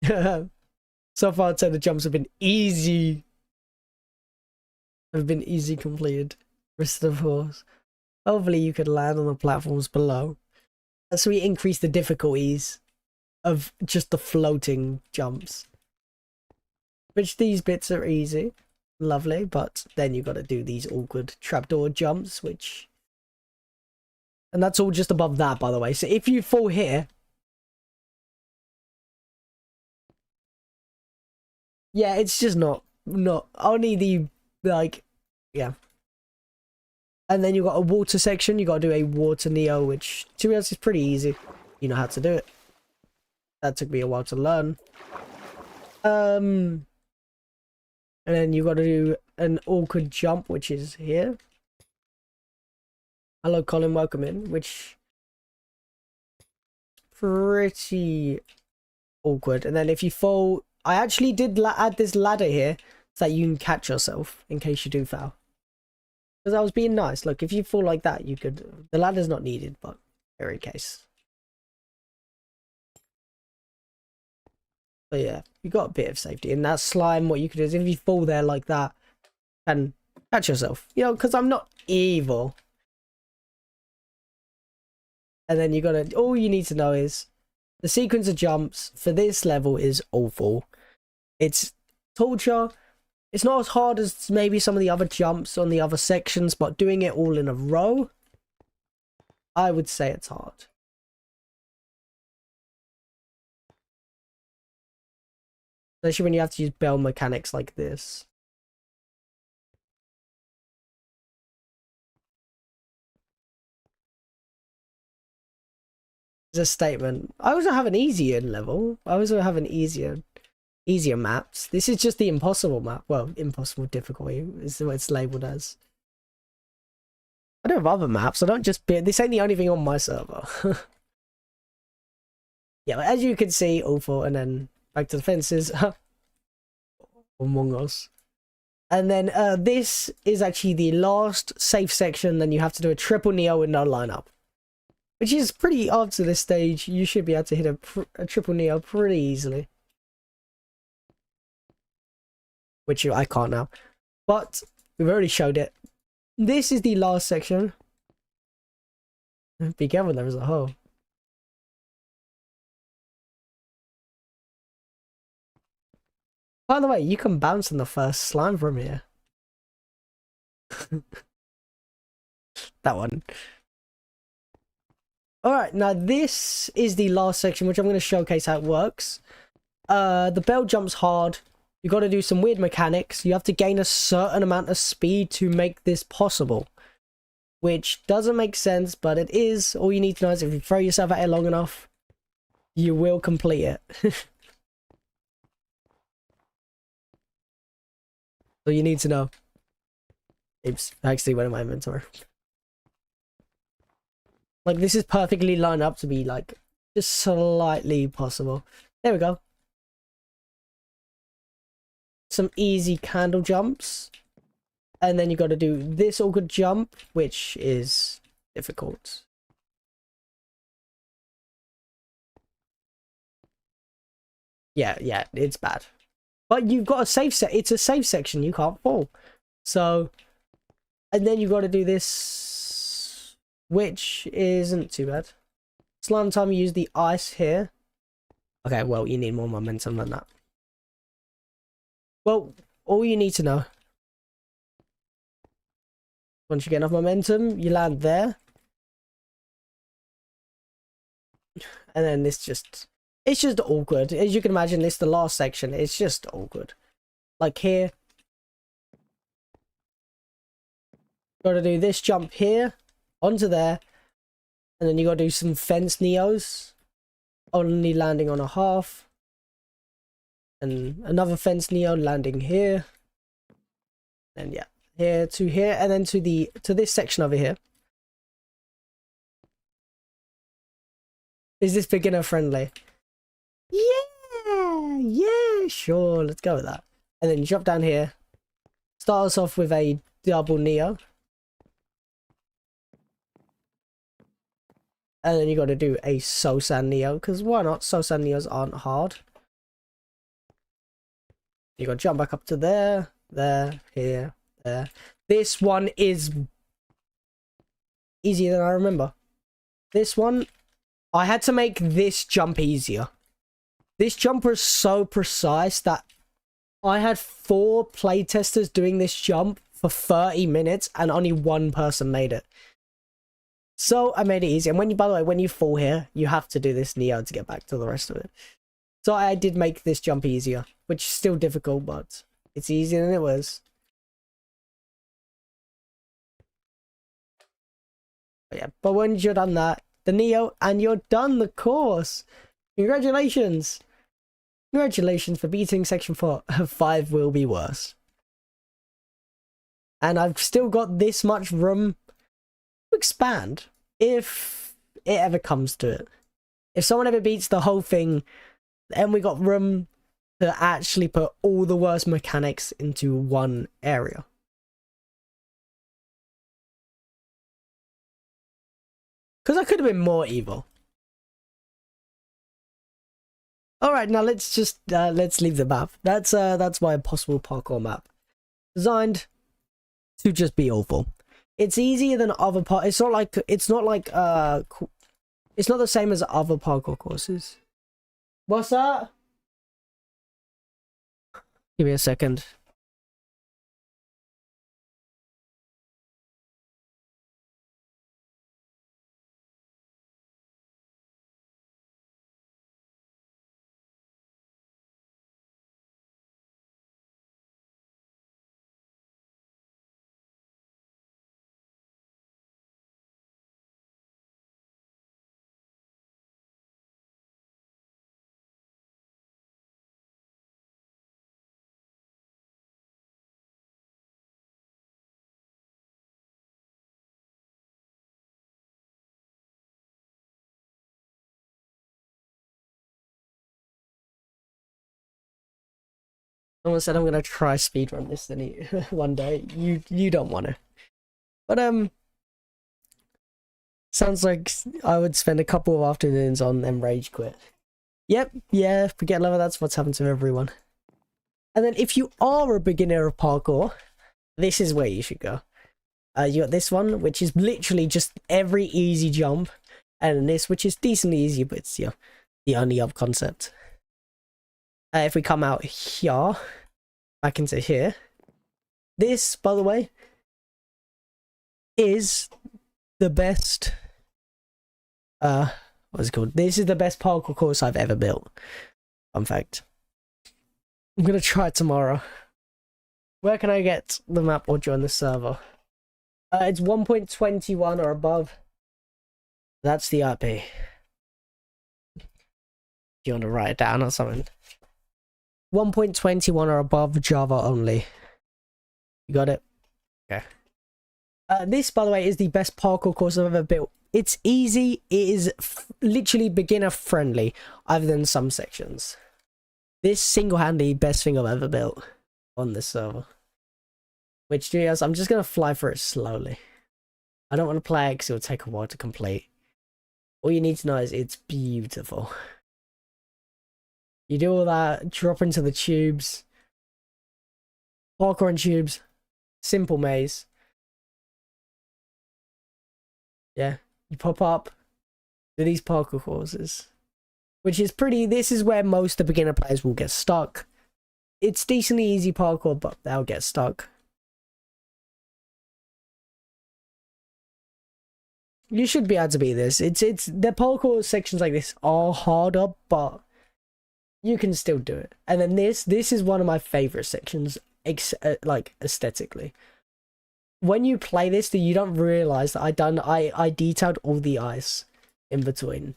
So far I'd say the jumps have been easy. Have been easy completed. Rest of the course. Hopefully you could land on the platforms below. So we increase the difficulties of just the floating jumps. Which these bits are easy. Lovely, but then you got to do these awkward trapdoor jumps, which... And that's all just above that, by the way. So if you fall here... Yeah, it's just not only the, like, yeah. And then you got a water section. You got to do a water neo, which, to be honest, is pretty easy. You know how to do it. That took me a while to learn. And then you got to do an awkward jump, which is here. Hello, Colin, welcome in, which pretty awkward. And then if you fall, I actually did add this ladder here so that you can catch yourself in case you do fall. Because I was being nice. Look, if you fall like that, you could... The ladder's not needed, but every case. But yeah, you got a bit of safety. And that slime, what you could do is if you fall there like that, and catch yourself. You know, because I'm not evil. And then you gotta... All you need to know is the sequence of jumps for this level is awful. It's torture. It's not as hard as maybe some of the other jumps on the other sections, but doing it all in a row, I would say it's hard. Especially when you have to use bell mechanics like this. It's a statement. I also have an easier level. I also have an easier maps. This is just the impossible map. Well, impossible difficulty is what it's labeled as. I do have other maps. I don't just be... This ain't the only thing on my server. Yeah, but as you can see, awful. And then back to the fences. Among Us. And then this is actually the last safe section. Then you have to do a triple neo with no lineup. Which is pretty odd to this stage. You should be able to hit a triple neo pretty easily. Which I can't now. But we've already showed it. This is the last section. Be careful, there is a hole. By the way, you can bounce on the first slime from here. That one. Alright, now this is the last section, which I'm going to showcase how it works. The bell jumps hard. You got to do some weird mechanics. You have to gain a certain amount of speed to make this possible. Which doesn't make sense, but it is. All you need to know is if you throw yourself at it long enough, you will complete it. So you need to know. Oops, I actually went in my inventory. Like, this is perfectly lined up to be, like, just slightly possible. There we go. Some easy candle jumps. And then you got to do this awkward jump, which is difficult. Yeah, it's bad. But you've got a safe set. It's a safe section. You can't fall. So, and then you've got to do this, which isn't too bad. Slime time, you use the ice here. Okay, well, you need more momentum than that. Well, all you need to know. Once you get enough momentum, you land there. And then it's just awkward. As you can imagine, this the last section. It's just awkward. Like here. Gotta do this jump here, onto there. And then you gotta do some fence neos. Only landing on a half. And another fence neo landing here. And yeah. Here to here, and then to this section over here. Is this beginner friendly? Yeah, sure, let's go with that. And then you drop down here. Start us off with a double neo. And then you got to do a Sosan neo, because why not? Sosan neos aren't hard. You got to jump back up to there, here. This one is easier than I remember. This one, I had to make this jump easier. This jump was so precise that I had 4 playtesters doing this jump for 30 minutes and only 1 person made it. So I made it easy. And by the way, when you fall here, you have to do this neo to get back to the rest of it. So I did make this jump easier, which is still difficult, but it's easier than it was. Yeah, but once you're done that, the neo, and you're done the course. Congratulations. Congratulations for beating section 4. 5 will be worse. And I've still got this much room to expand if it ever comes to it. If someone ever beats the whole thing, then we got room to actually put all the worst mechanics into one area. Because I could have been more evil. Alright, now let's just let's leave the map. That's my impossible parkour map. Designed to just be awful. It's easier than other it's not like it's not the same as other parkour courses. What's that? Give me a second. Someone said I'm gonna try speedrun this one day. You don't want to. But sounds like I would spend a couple of afternoons on them rage quit. Yep, yeah, forget level, that's what's happened to everyone. And then if you are a beginner of parkour, this is where you should go. You got this one, which is literally just every easy jump, and this, which is decently easy, but it's the only up concept. If we come out here, back into here, this, by the way, is the best, what's it called? This is the best parkour course I've ever built. Fun fact. I'm gonna try it tomorrow. Where can I get the map or join the server? It's 1.21 or above. That's the IP. Do you want to write it down or something? 1.21 or above, Java only. You got it? Okay. This, by the way, is the best parkour course I've ever built. It's easy. It is literally beginner friendly, other than some sections. This single-handedly best thing I've ever built on this server. Which, I'm just going to fly for it slowly. I don't want to play it because it'll take a while to complete. All you need to know is it's beautiful. You do all that, drop into the tubes. Parkour and tubes. Simple maze. Yeah. You pop up. Do these parkour courses. Which is pretty... This is where most of the beginner players will get stuck. It's decently easy parkour, but they'll get stuck. You should be able to beat this. It's the parkour sections like this are harder, but you can still do it. And then this is one of my favorite sections, like aesthetically. When you play this, you don't realize that I detailed all the ice in between.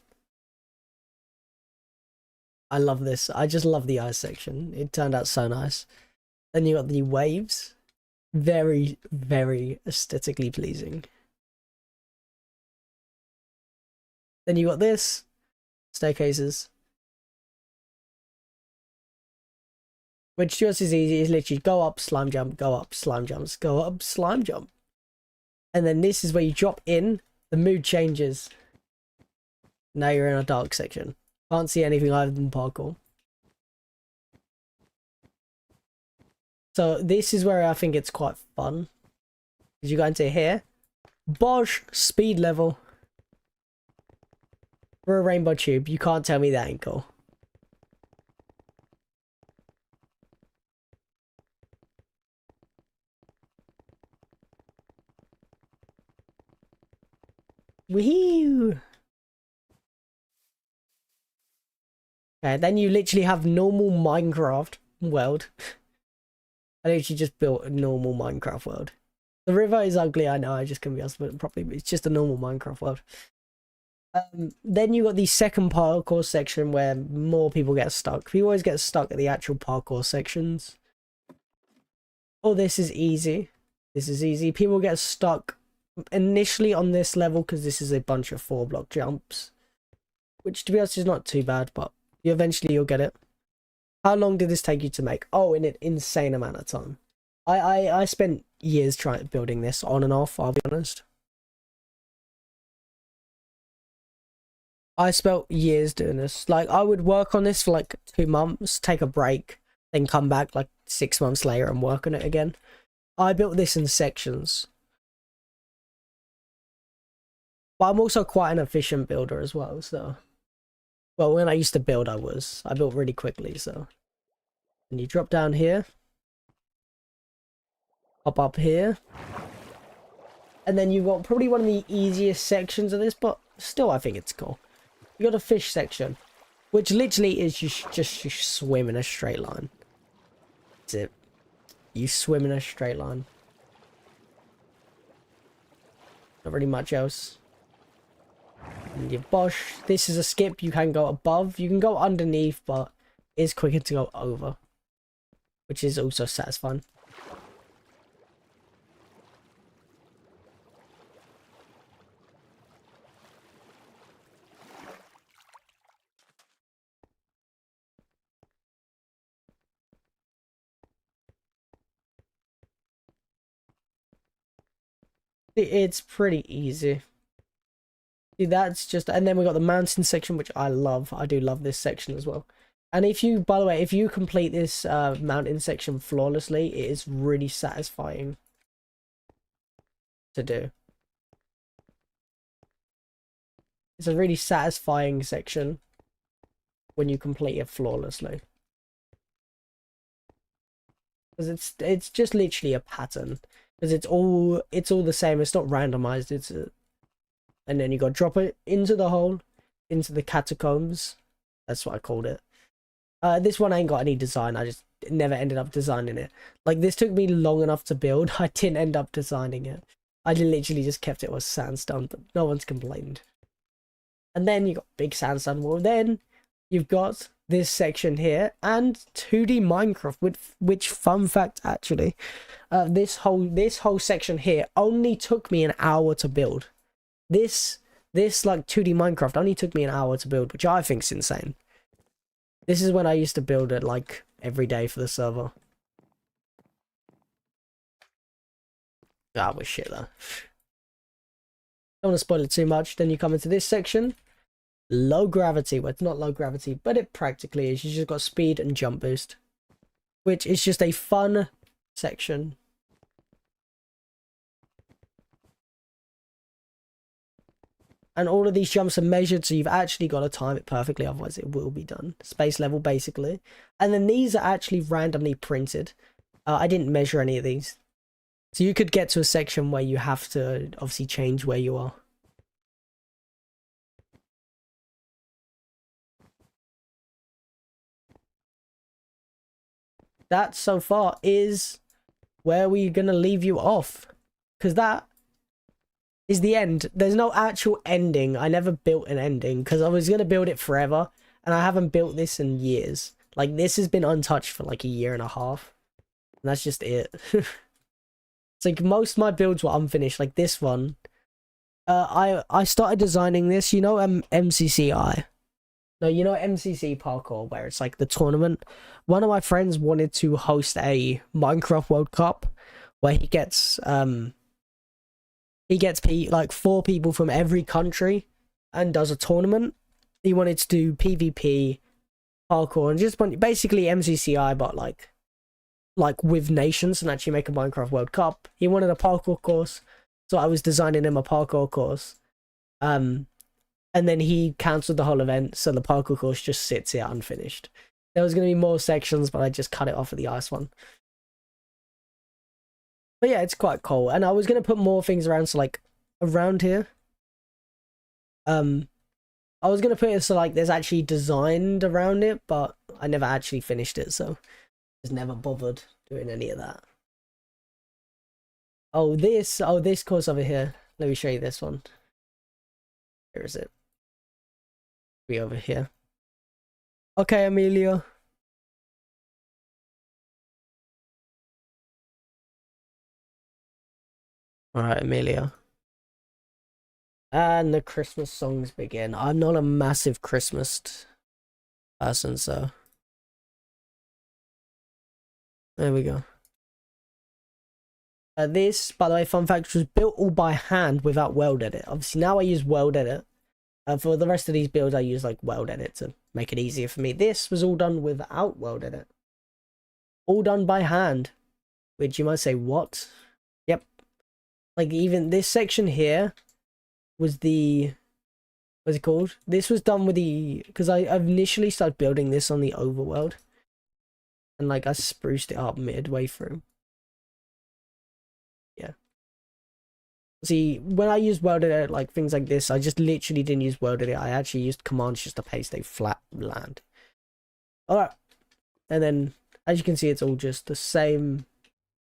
I love this. I just love the ice section. It turned out so nice. Then you got the waves. Very, very aesthetically pleasing. Then you got this. Staircases. Which just as easy. Is literally go up, slime jump, go up, slime jumps, go up, slime jump. And then this is where you drop in. The mood changes. Now you're in a dark section. Can't see anything other than parkour. So this is where I think it's quite fun. Because you go into here. Bosh, speed level. For a rainbow tube. You can't tell me that ain't cool. Woohoo! Okay, then you literally have normal Minecraft world. I literally just built a normal Minecraft world. The river is ugly, I know, I just couldn't be able to put it properly, but it's just a normal Minecraft world. Then you got the second parkour section where more people get stuck. People always get stuck at the actual parkour sections. Oh, this is easy. This is easy. People get stuck initially on this level because this is a bunch of 4-block jumps. Which, to be honest, is not too bad, but eventually you'll get it. How long did this take you to make? Oh, in an insane amount of time. I spent years building this on and off, I'll be honest. I spent years doing this. Like, I would work on this for like 2 months, take a break, then come back like 6 months later and work on it again. I built this in sections. But I'm also quite an efficient builder as well, so... Well, when I used to build, I built really quickly, so... And you drop down here. Up here. And then you've got probably one of the easiest sections of this, but still I think it's cool. You got a fish section, which literally is you swim in a straight line. That's it. You swim in a straight line. Not really much else. And you bosh. This is a skip. You can go above. You can go underneath, but it's quicker to go over, which is also satisfying. It's pretty easy. See, that's just... And then we got the mountain section, which I love. I do love this section as well. And if you, by the way, if you complete this mountain section flawlessly, it is really satisfying to do. It's a really satisfying section when you complete it flawlessly. Because it's just literally a pattern. Because it's all the same. It's not randomized. And then you got to drop it into the hole, into the catacombs. That's what I called it. This one ain't got any design. I just never ended up designing it. Like, this took me long enough to build. I didn't end up designing it. I literally just kept it with sandstone, but no one's complained. And then you got big sandstone wall. Then you've got this section here and 2D Minecraft, which fun fact actually, this whole section here only took me an hour to build. This like 2D Minecraft only took me an hour to build, which I think's insane. This is when I used to build it like every day for the server. Ah, we're shit though. Don't want to spoil it too much. Then you come into this section. Low gravity. Well, it's not low gravity, but it practically is. You just got speed and jump boost, which is just a fun section. And all of these jumps are measured, so you've actually got to time it perfectly, otherwise it will be done. Space level, basically. And then these are actually randomly printed. I didn't measure any of these. So you could get to a section where you have to obviously change where you are. That so far is where we're going to leave you off. Because that is the end. There's no actual ending. I never built an ending because I was going to build it forever. And I haven't built this in years. Like, this has been untouched for like a year and a half. And that's just it. It's like most of my builds were unfinished. Like this one. I started designing this. You know MCCI? No, you know MCC parkour, where it's like the tournament. One of my friends wanted to host a Minecraft World Cup where he gets like 4 people from every country and does a tournament. He wanted to do PvP, parkour, and just basically MCCI, but like with nations, and actually make a Minecraft World Cup. He wanted a parkour course, so I was designing him a parkour course. And then he cancelled the whole event, so the parkour course just sits here unfinished. There was going to be more sections, but I just cut it off at the ice one. But yeah, it's quite cool. And I was going to put more things around, so like around here. I was going to put it so like there's actually designed around it, but I never actually finished it, so I just never bothered doing any of that. Oh, this course over here. Let me show you this one. Where is it? Be over here. Okay, Amelia. Alright, Amelia. And the Christmas songs begin. I'm not a massive Christmas person, so there we go. This, by the way, fun fact, was built all by hand without World Edit. Obviously, now I use World Edit. For the rest of these builds, I use like World Edit to make it easier for me. This was all done without World Edit. All done by hand. Which you might say, what? Yep. Like, even this section here was the... What's it called? This was done with the... Because I initially started building this on the overworld. And, like, I spruced it up midway through. Yeah. See, when I used World Edit, like, things like this, I just literally didn't use World Edit. I actually used commands just to paste a flat land. Alright. And then, as you can see, it's all just the same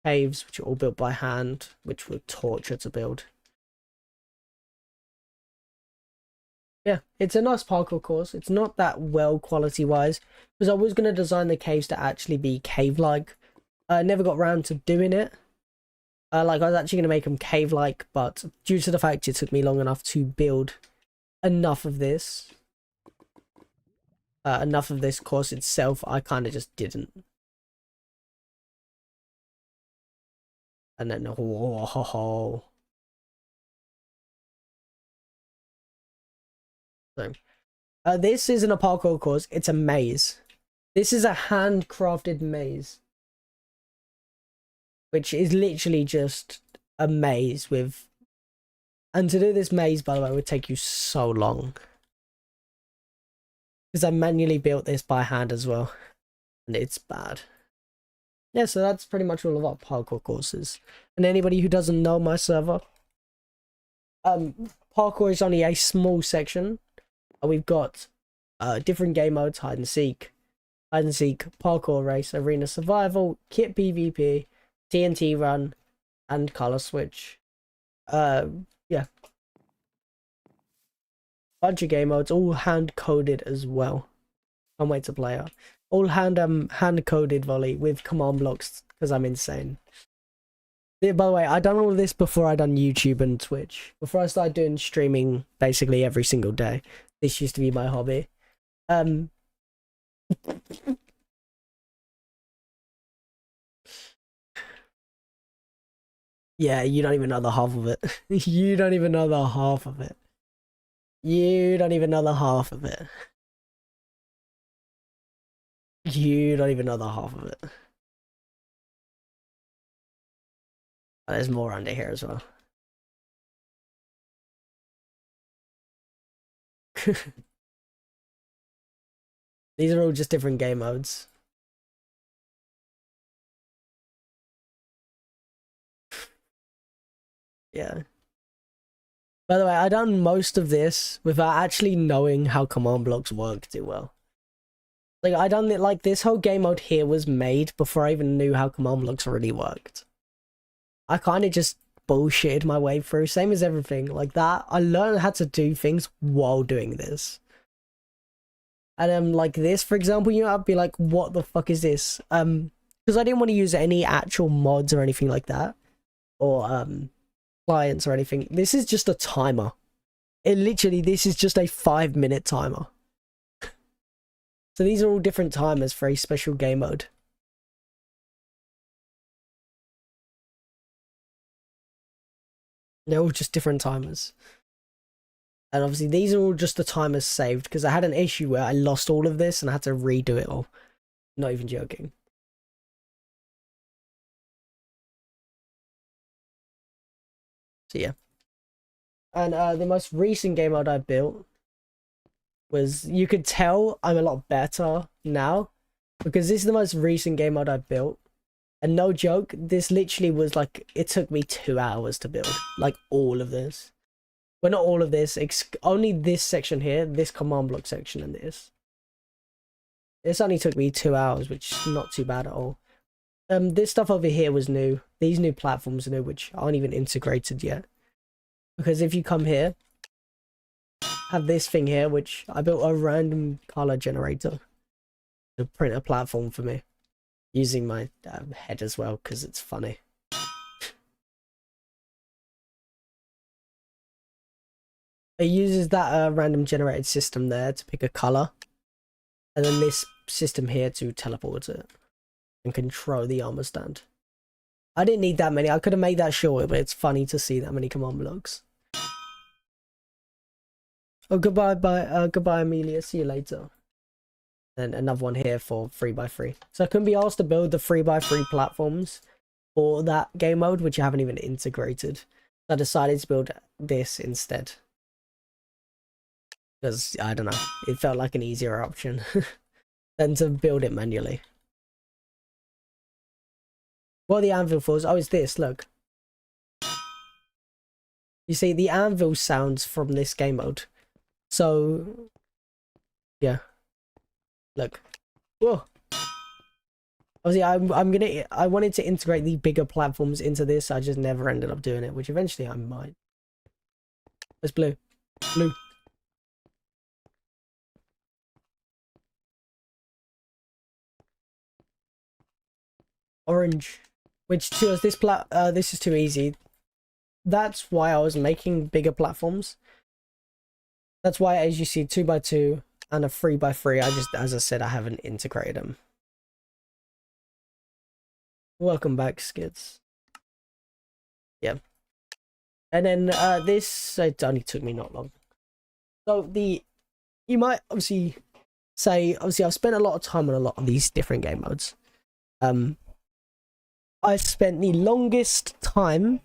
caves, which are all built by hand, which were torture to build. Yeah, it's a nice parkour course. It's not that well quality-wise, because I was going to design the caves to actually be cave-like. I never got around to doing it. Like, I was actually going to make them cave-like, but due to the fact it took me long enough to build enough of this course itself, I kind of just didn't. And then, so, this isn't a parkour course, it's a maze. This is a handcrafted maze, which is literally just a maze with... And to do this maze, by the way, would take you so long. Because I manually built this by hand as well. And it's bad. Yeah, so that's pretty much all of our parkour courses. And anybody who doesn't know my server, parkour is only a small section. We've got different game modes: hide and seek, parkour race, arena survival, kit PvP, TNT run, and color switch. Yeah, bunch of game modes, all hand coded as well. Can't wait to play it. All hand coded volley with command blocks because I'm insane. Yeah, by the way, I done all of this before I done YouTube and Twitch. Before I started doing streaming basically every single day. This used to be my hobby. Yeah, you don't even know the half of it. You don't even know the half of it. You don't even know the half of it. You don't even know the half of it. Oh, there's more under here as well. These are all just different game modes. Yeah. By the way, I done most of this without actually knowing how command blocks work too well. Like, I done it, like, this whole game mode here was made before I even knew how command blocks really worked. I kind of just bullshitted my way through, same as everything. Like that, I learned how to do things while doing this. And like this, for example, you know, I'd be like, what the fuck is this? Because I didn't want to use any actual mods or anything like that. Or, clients or anything. This is just a timer. This is just a 5-minute timer. So these are all different timers for a special game mode. They're all just different timers. And obviously these are all just the timers saved because I had an issue where I lost all of this and I had to redo it all. Not even joking. So yeah. And the most recent game mode I built was, you could tell I'm a lot better now because this is the most recent game mode I built. And no joke, this literally was like, it took me 2 hours to build, like all of this. Well, not all of this, only this section here, this command block section and this. This only took me 2 hours, which is not too bad at all. This stuff over here was new. These new platforms are new, which aren't even integrated yet. Because if you come here, have this thing here, which I built a random color generator to print a platform for me. Using my head as well, because it's funny. It uses that random generated system there to pick a color. And then this system here to teleport it. And control the armor stand. I didn't need that many. I could have made that shorter, but it's funny to see that many command blocks. Oh, goodbye, Amelia. See you later. And another one here for 3x3. So I couldn't be asked to build the 3x3 platforms for that game mode, which I haven't even integrated. So I decided to build this instead. Because, I don't know, it felt like an easier option than to build it manually. What are the anvil for? Oh, it's this, look. You see, the anvil sounds from this game mode. So, yeah. Look. Whoa. Obviously, I wanted to integrate the bigger platforms into this. I just never ended up doing it, which eventually I might. It's blue. Blue. Orange. Which to us, this is too easy. That's why I was making bigger platforms. That's why, as you see, 2x2 and a 3x3, I just, as I said, I haven't integrated them. Welcome back, Skids. Yeah. And then this, it only took me not long. So you might obviously say, obviously I've spent a lot of time on a lot of these different game modes. I spent the longest time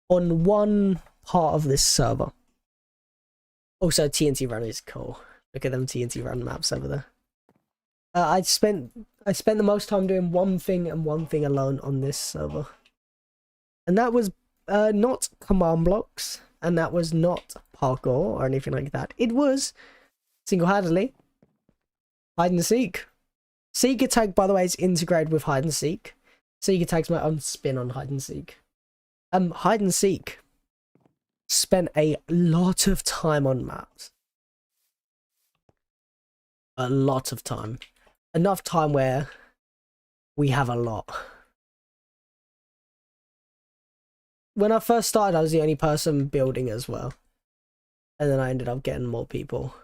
on one part of this server. Also, TNT Run is cool. Look at them TNT Run maps over there. I spent the most time doing one thing and one thing alone on this server. And that was not command blocks, and that was not parkour or anything like that. It was single-handedly hide and seek. Seek attack, by the way, is integrated with hide and seek. Seek attack's my own spin on hide and seek. Hide and seek spent a lot of time on maps. A lot of time. Enough time where we have a lot. When I first started, I was the only person building as well. And then I ended up getting more people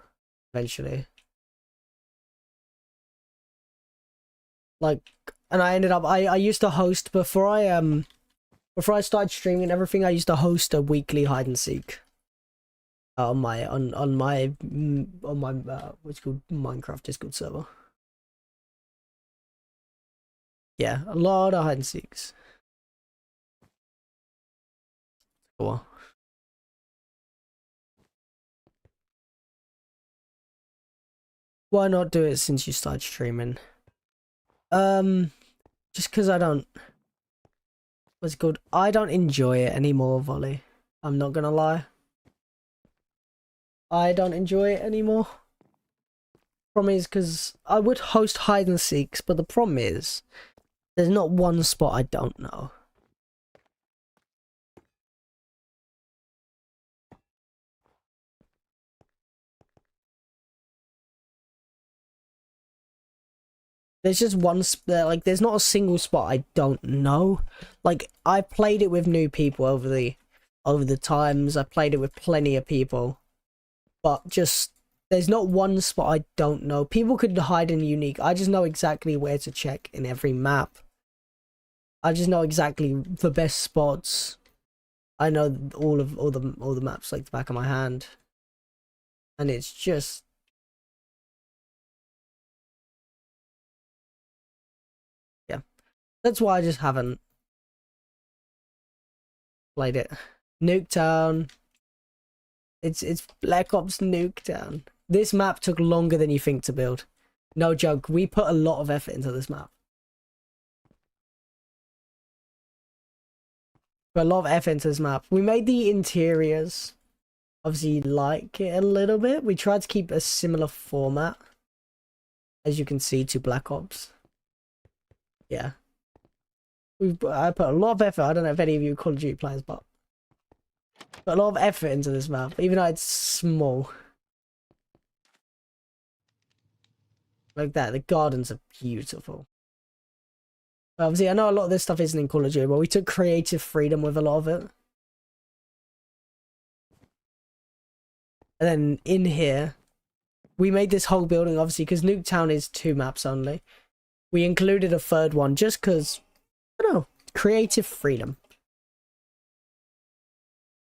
eventually. Like, and I ended up, I used to host before I Before I started streaming and everything, I used to host a weekly hide and seek on my what's called Minecraft Discord server. Yeah, a lot of hide and seeks. Cool. Why not do it since you started streaming? Just because I don't. What's it called? I don't enjoy it anymore, Volley. I'm not gonna lie. I don't enjoy it anymore. Problem is, because I would host hide and seeks, but the problem is, there's not one spot I don't know. There's just one like there's not a single spot I don't know. Like I played it with new people over the times. I played it with plenty of people, but just there's not one spot I don't know. People could hide in unique. I just know exactly where to check in every map. I just know exactly the best spots. I know all the maps like the back of my hand, and it's just. That's why I just haven't played it. Nuketown. It's Black Ops Nuketown. This map took longer than you think to build. No joke. We put a lot of effort into this map. Put a lot of effort into this map. We made the interiors obviously like it a little bit. We tried to keep a similar format, as you can see, to Black Ops. Yeah. I put a lot of effort. I don't know if any of you are Call of Duty players, but put a lot of effort into this map, even though it's small. Like that. The gardens are beautiful. Obviously, I know a lot of this stuff isn't in Call of Duty, but we took creative freedom with a lot of it. And then in here, we made this whole building, obviously, because Nuketown is 2 maps only. We included a third one just because, I don't know, creative freedom.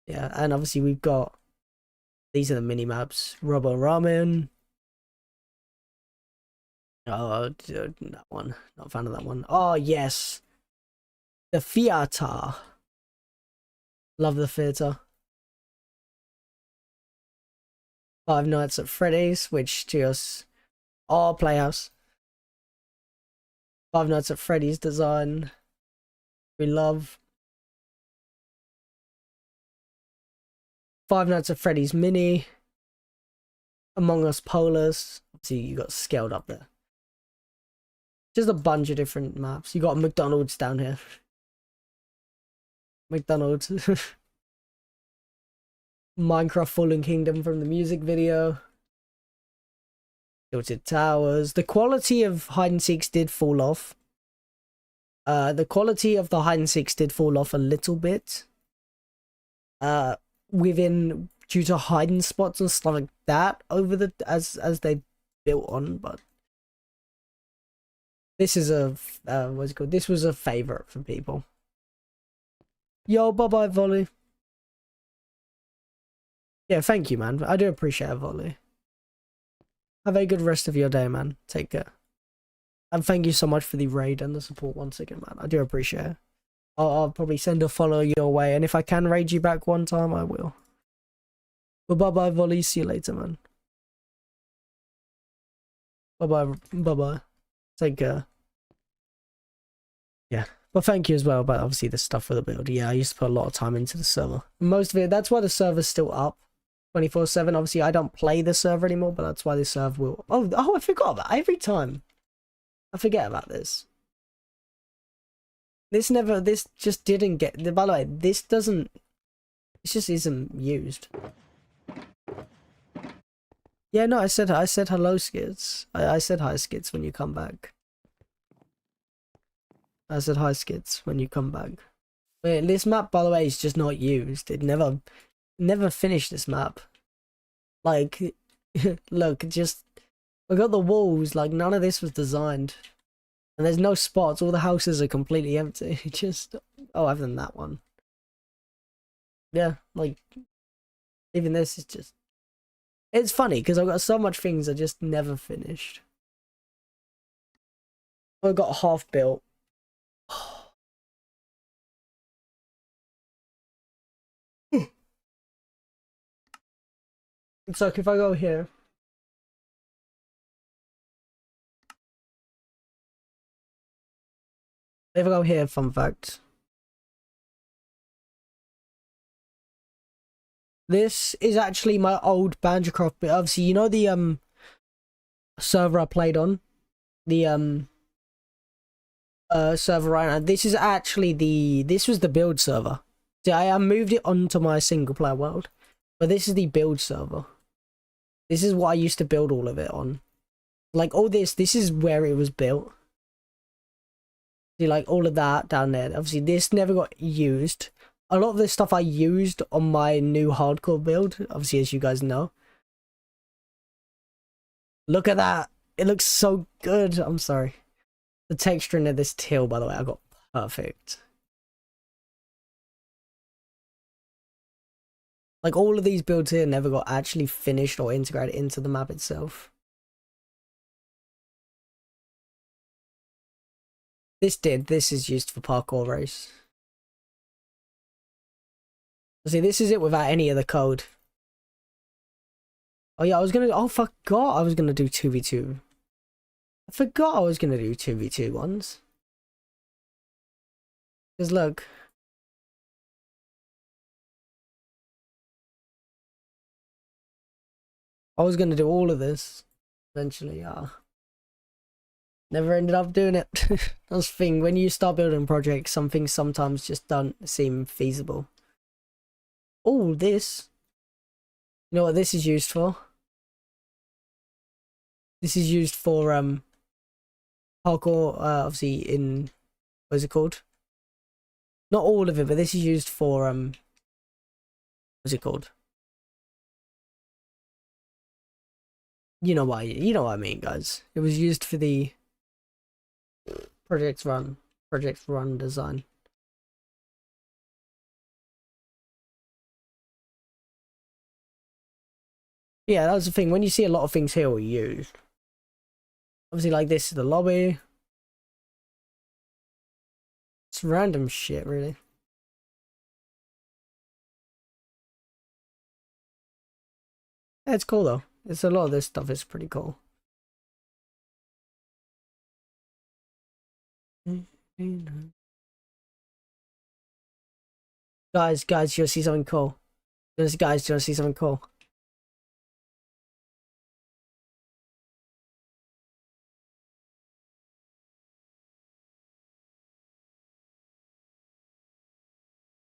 Yeah, and obviously we've got, these are the mini maps. Robo Ramen. Oh, that one. Not a fan of that one. Oh, yes. The theater. Love the theater. Five Nights at Freddy's, which to us, oh, Playhouse. Five Nights at Freddy's design. We love. Five Nights at Freddy's mini. Among Us Polars. See, you got scaled up there. Just a bunch of different maps. You got McDonald's down here. McDonald's. Minecraft Fallen Kingdom from the music video. Tilted Towers. The quality of hide and seeks did fall off. The quality of the hide and seeks did fall off a little bit. Due to hiding spots and stuff like that over the as they built on, but this is a what's it called? This was a favorite for people. Yo, bye Volley. Yeah, thank you, man. I do appreciate it, Volley. Have a good rest of your day, man. Take care. And thank you so much for the raid and the support once again, man. I do appreciate it. I'll probably send a follow your way, and if I can raid you back one time, I will. But bye-bye, Volley. See you later, man. Bye-bye. Bye-bye. Take care. Yeah. But thank you as well about obviously the stuff for the build. Yeah, I used to put a lot of time into the server. Most of it, that's why the server's still up 24/7. Obviously, I don't play the server anymore, but that's why the server will... Oh, I forgot about it. Every time. I forget about this. This just didn't get... By the way, this doesn't... It just isn't used. Yeah, no, I said hello, Skids. I said hi, Skids, when you come back. I said hi, Skids, when you come back. Wait, this map, by the way, is just not used. It never finished this map. Like, look, just... I got the walls, like, none of this was designed. And there's no spots. All the houses are completely empty. Just, oh, other than that one. Yeah, like, even this is just... It's funny, because I've got so much things I just never finished. I got half built. It's like if I go here. If I go here, fun fact. This is actually my old Banjocraft, but obviously, you know the server I played on? The server right now. This is actually this was the build server. See, I moved it onto my single player world, but this is the build server. This is what I used to build all of it on. Like all this is where it was built. See, like all of that down there. Obviously, this never got used. A lot of this stuff I used on my new hardcore build, obviously, as you guys know. Look at that. It looks so good. I'm sorry. The texturing of this teal, by the way, I got perfect. Like all of these builds here never got actually finished or integrated into the map itself. This did. This is used for parkour race. See, this is it without any of the code. Oh yeah, I forgot I was gonna do 2v2. I forgot I was gonna do 2v2 ones. Because look. I was gonna do all of this eventually, never ended up doing it. That's the thing, when you start building projects, some things sometimes just don't seem feasible. Oh, this. You know what this is used for? This is used for parkour, obviously in, what is it called? Not all of it, but this is used for what's it called? You know what I mean, guys. It was used for the Project Run design. Yeah, that was the thing. When you see a lot of things here were used. Obviously, like this is the lobby. It's random shit, really. Yeah, it's cool though. It's a lot of this stuff is pretty cool. Guys, you wanna see something cool? Guys, do you wanna see something cool?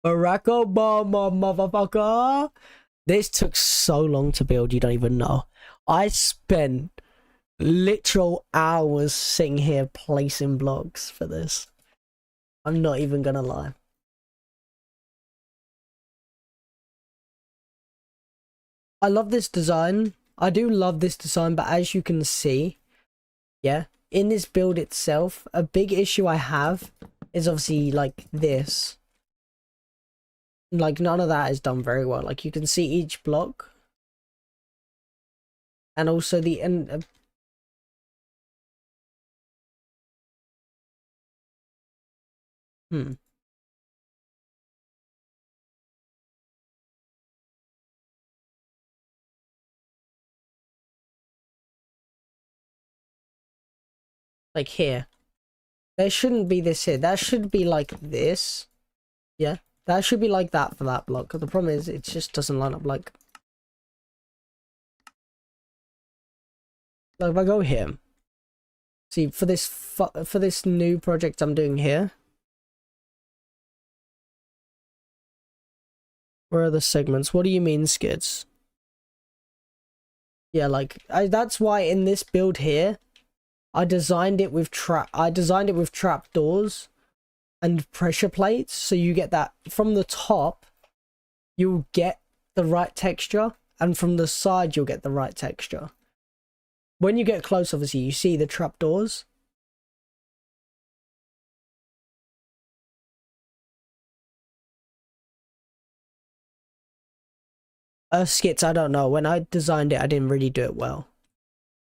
Barack Obama, motherfucker! This took so long to build, you don't even know. I spent literal hours sitting here placing blocks for this. I'm not even gonna lie. I love this design. I do love this design, but as you can see, yeah, in this build itself, a big issue I have is obviously like this. Like none of that is done very well. Like you can see each block. And also the end. Like here. There shouldn't be this here. That should be like this. Yeah. That should be like that for that block. The problem is it just doesn't line up like if I go here. See, for this new project I'm doing here. Where are the segments? What do you mean, skids? Yeah, like that's why in this build here, I designed it with trap doors and pressure plates, so you get that from the top, you'll get the right texture, and from the side you'll get the right texture. When you get close, obviously you see the trap doors, Skits, I don't know. When I designed it, I didn't really do it well.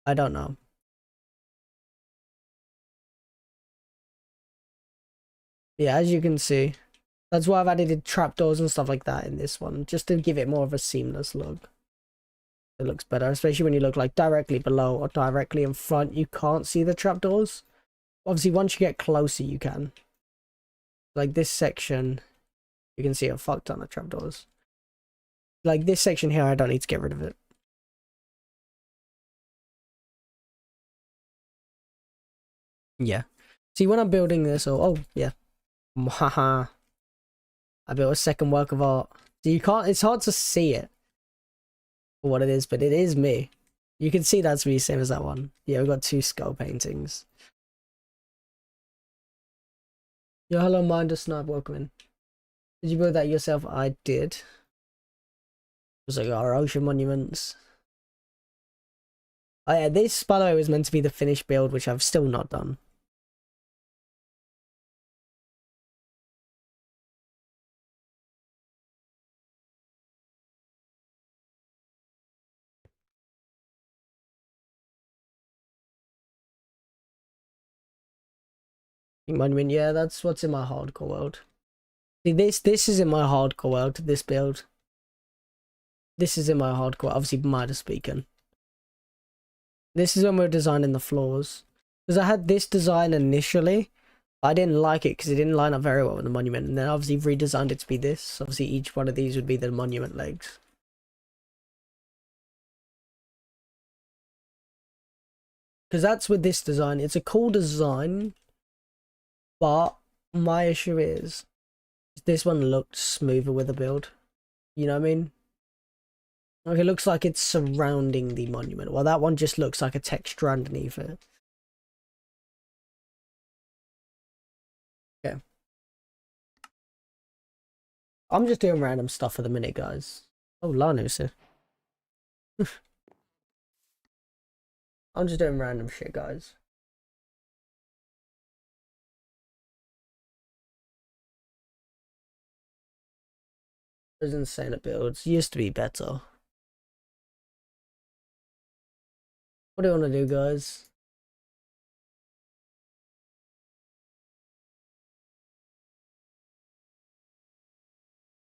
I don't know. Yeah, as you can see. That's why I've added trapdoors and stuff like that in this one, just to give it more of a seamless look. It looks better, especially when you look like directly below or directly in front. You can't see the trapdoors. Obviously, once you get closer, you can. Like this section, you can see a fuck ton of trapdoors. Like this section here, I don't need to get rid of it. Yeah. See, when I'm building this, oh yeah. Haha. I built a second work of art. So you can't, it's hard to see it for what it is, but it is me. You can see that's me, same as that one. Yeah, we've got 2 skull paintings. Yo, hello, Minder Snipe, welcome in. Did you build that yourself? I did. It was like our ocean monuments. Oh yeah, this, by the way, was meant to be the finished build, which I've still not done. Monument, yeah, that's what's in my hardcore world. See, this is in my hardcore world, this build. This is in my hardcore, obviously minor speaking. This is when we were designing the floors. Because I had this design initially, but I didn't like it because it didn't line up very well with the monument. And then obviously redesigned it to be this. Obviously each one of these would be the monument legs. Because that's with this design. It's a cool design, but my issue is this one looked smoother with the build. You know what I mean? Like it looks like it's surrounding the monument. Well, that one just looks like a texture underneath it. Okay. I'm just doing random stuff for the minute, guys. Oh, Lanu's here. I'm just doing random shit, guys. It was insane at builds. Used to be better. What do you want to do, guys?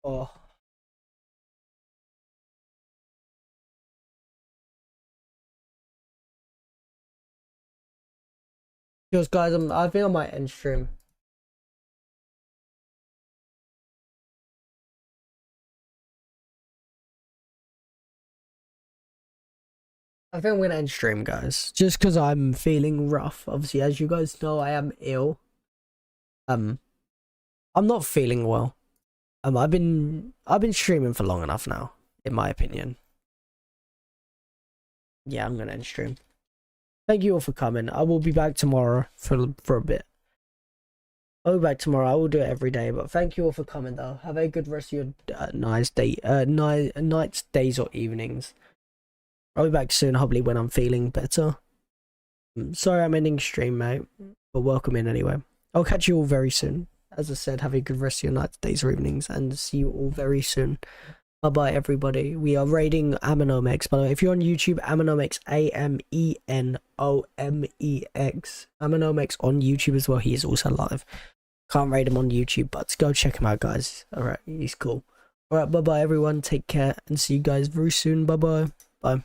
Oh. Because, guys, I think I might end stream. I think I'm gonna end stream, guys. Just because I'm feeling rough. Obviously, as you guys know, I am ill. I'm not feeling well. I've been streaming for long enough now, in my opinion. Yeah, I'm gonna end stream. Thank you all for coming. I will be back tomorrow for a bit. I'll be back tomorrow. I will do it every day. But thank you all for coming, though. Have a good rest of your nights, days, or evenings. I'll be back soon, hopefully when I'm feeling better. Sorry I'm ending stream, mate, but welcome in anyway. I'll catch you all very soon. As I said, have a good rest of your nights, days, or evenings, and see you all very soon. Bye-bye, everybody. We are raiding Amenomex. By the way, if you're on YouTube, Amenomex, Amenomex. Amenomex on YouTube as well. He is also live. Can't raid him on YouTube, but go check him out, guys. Alright, he's cool. Alright, bye-bye, everyone. Take care, and see you guys very soon. Bye-bye. Bye.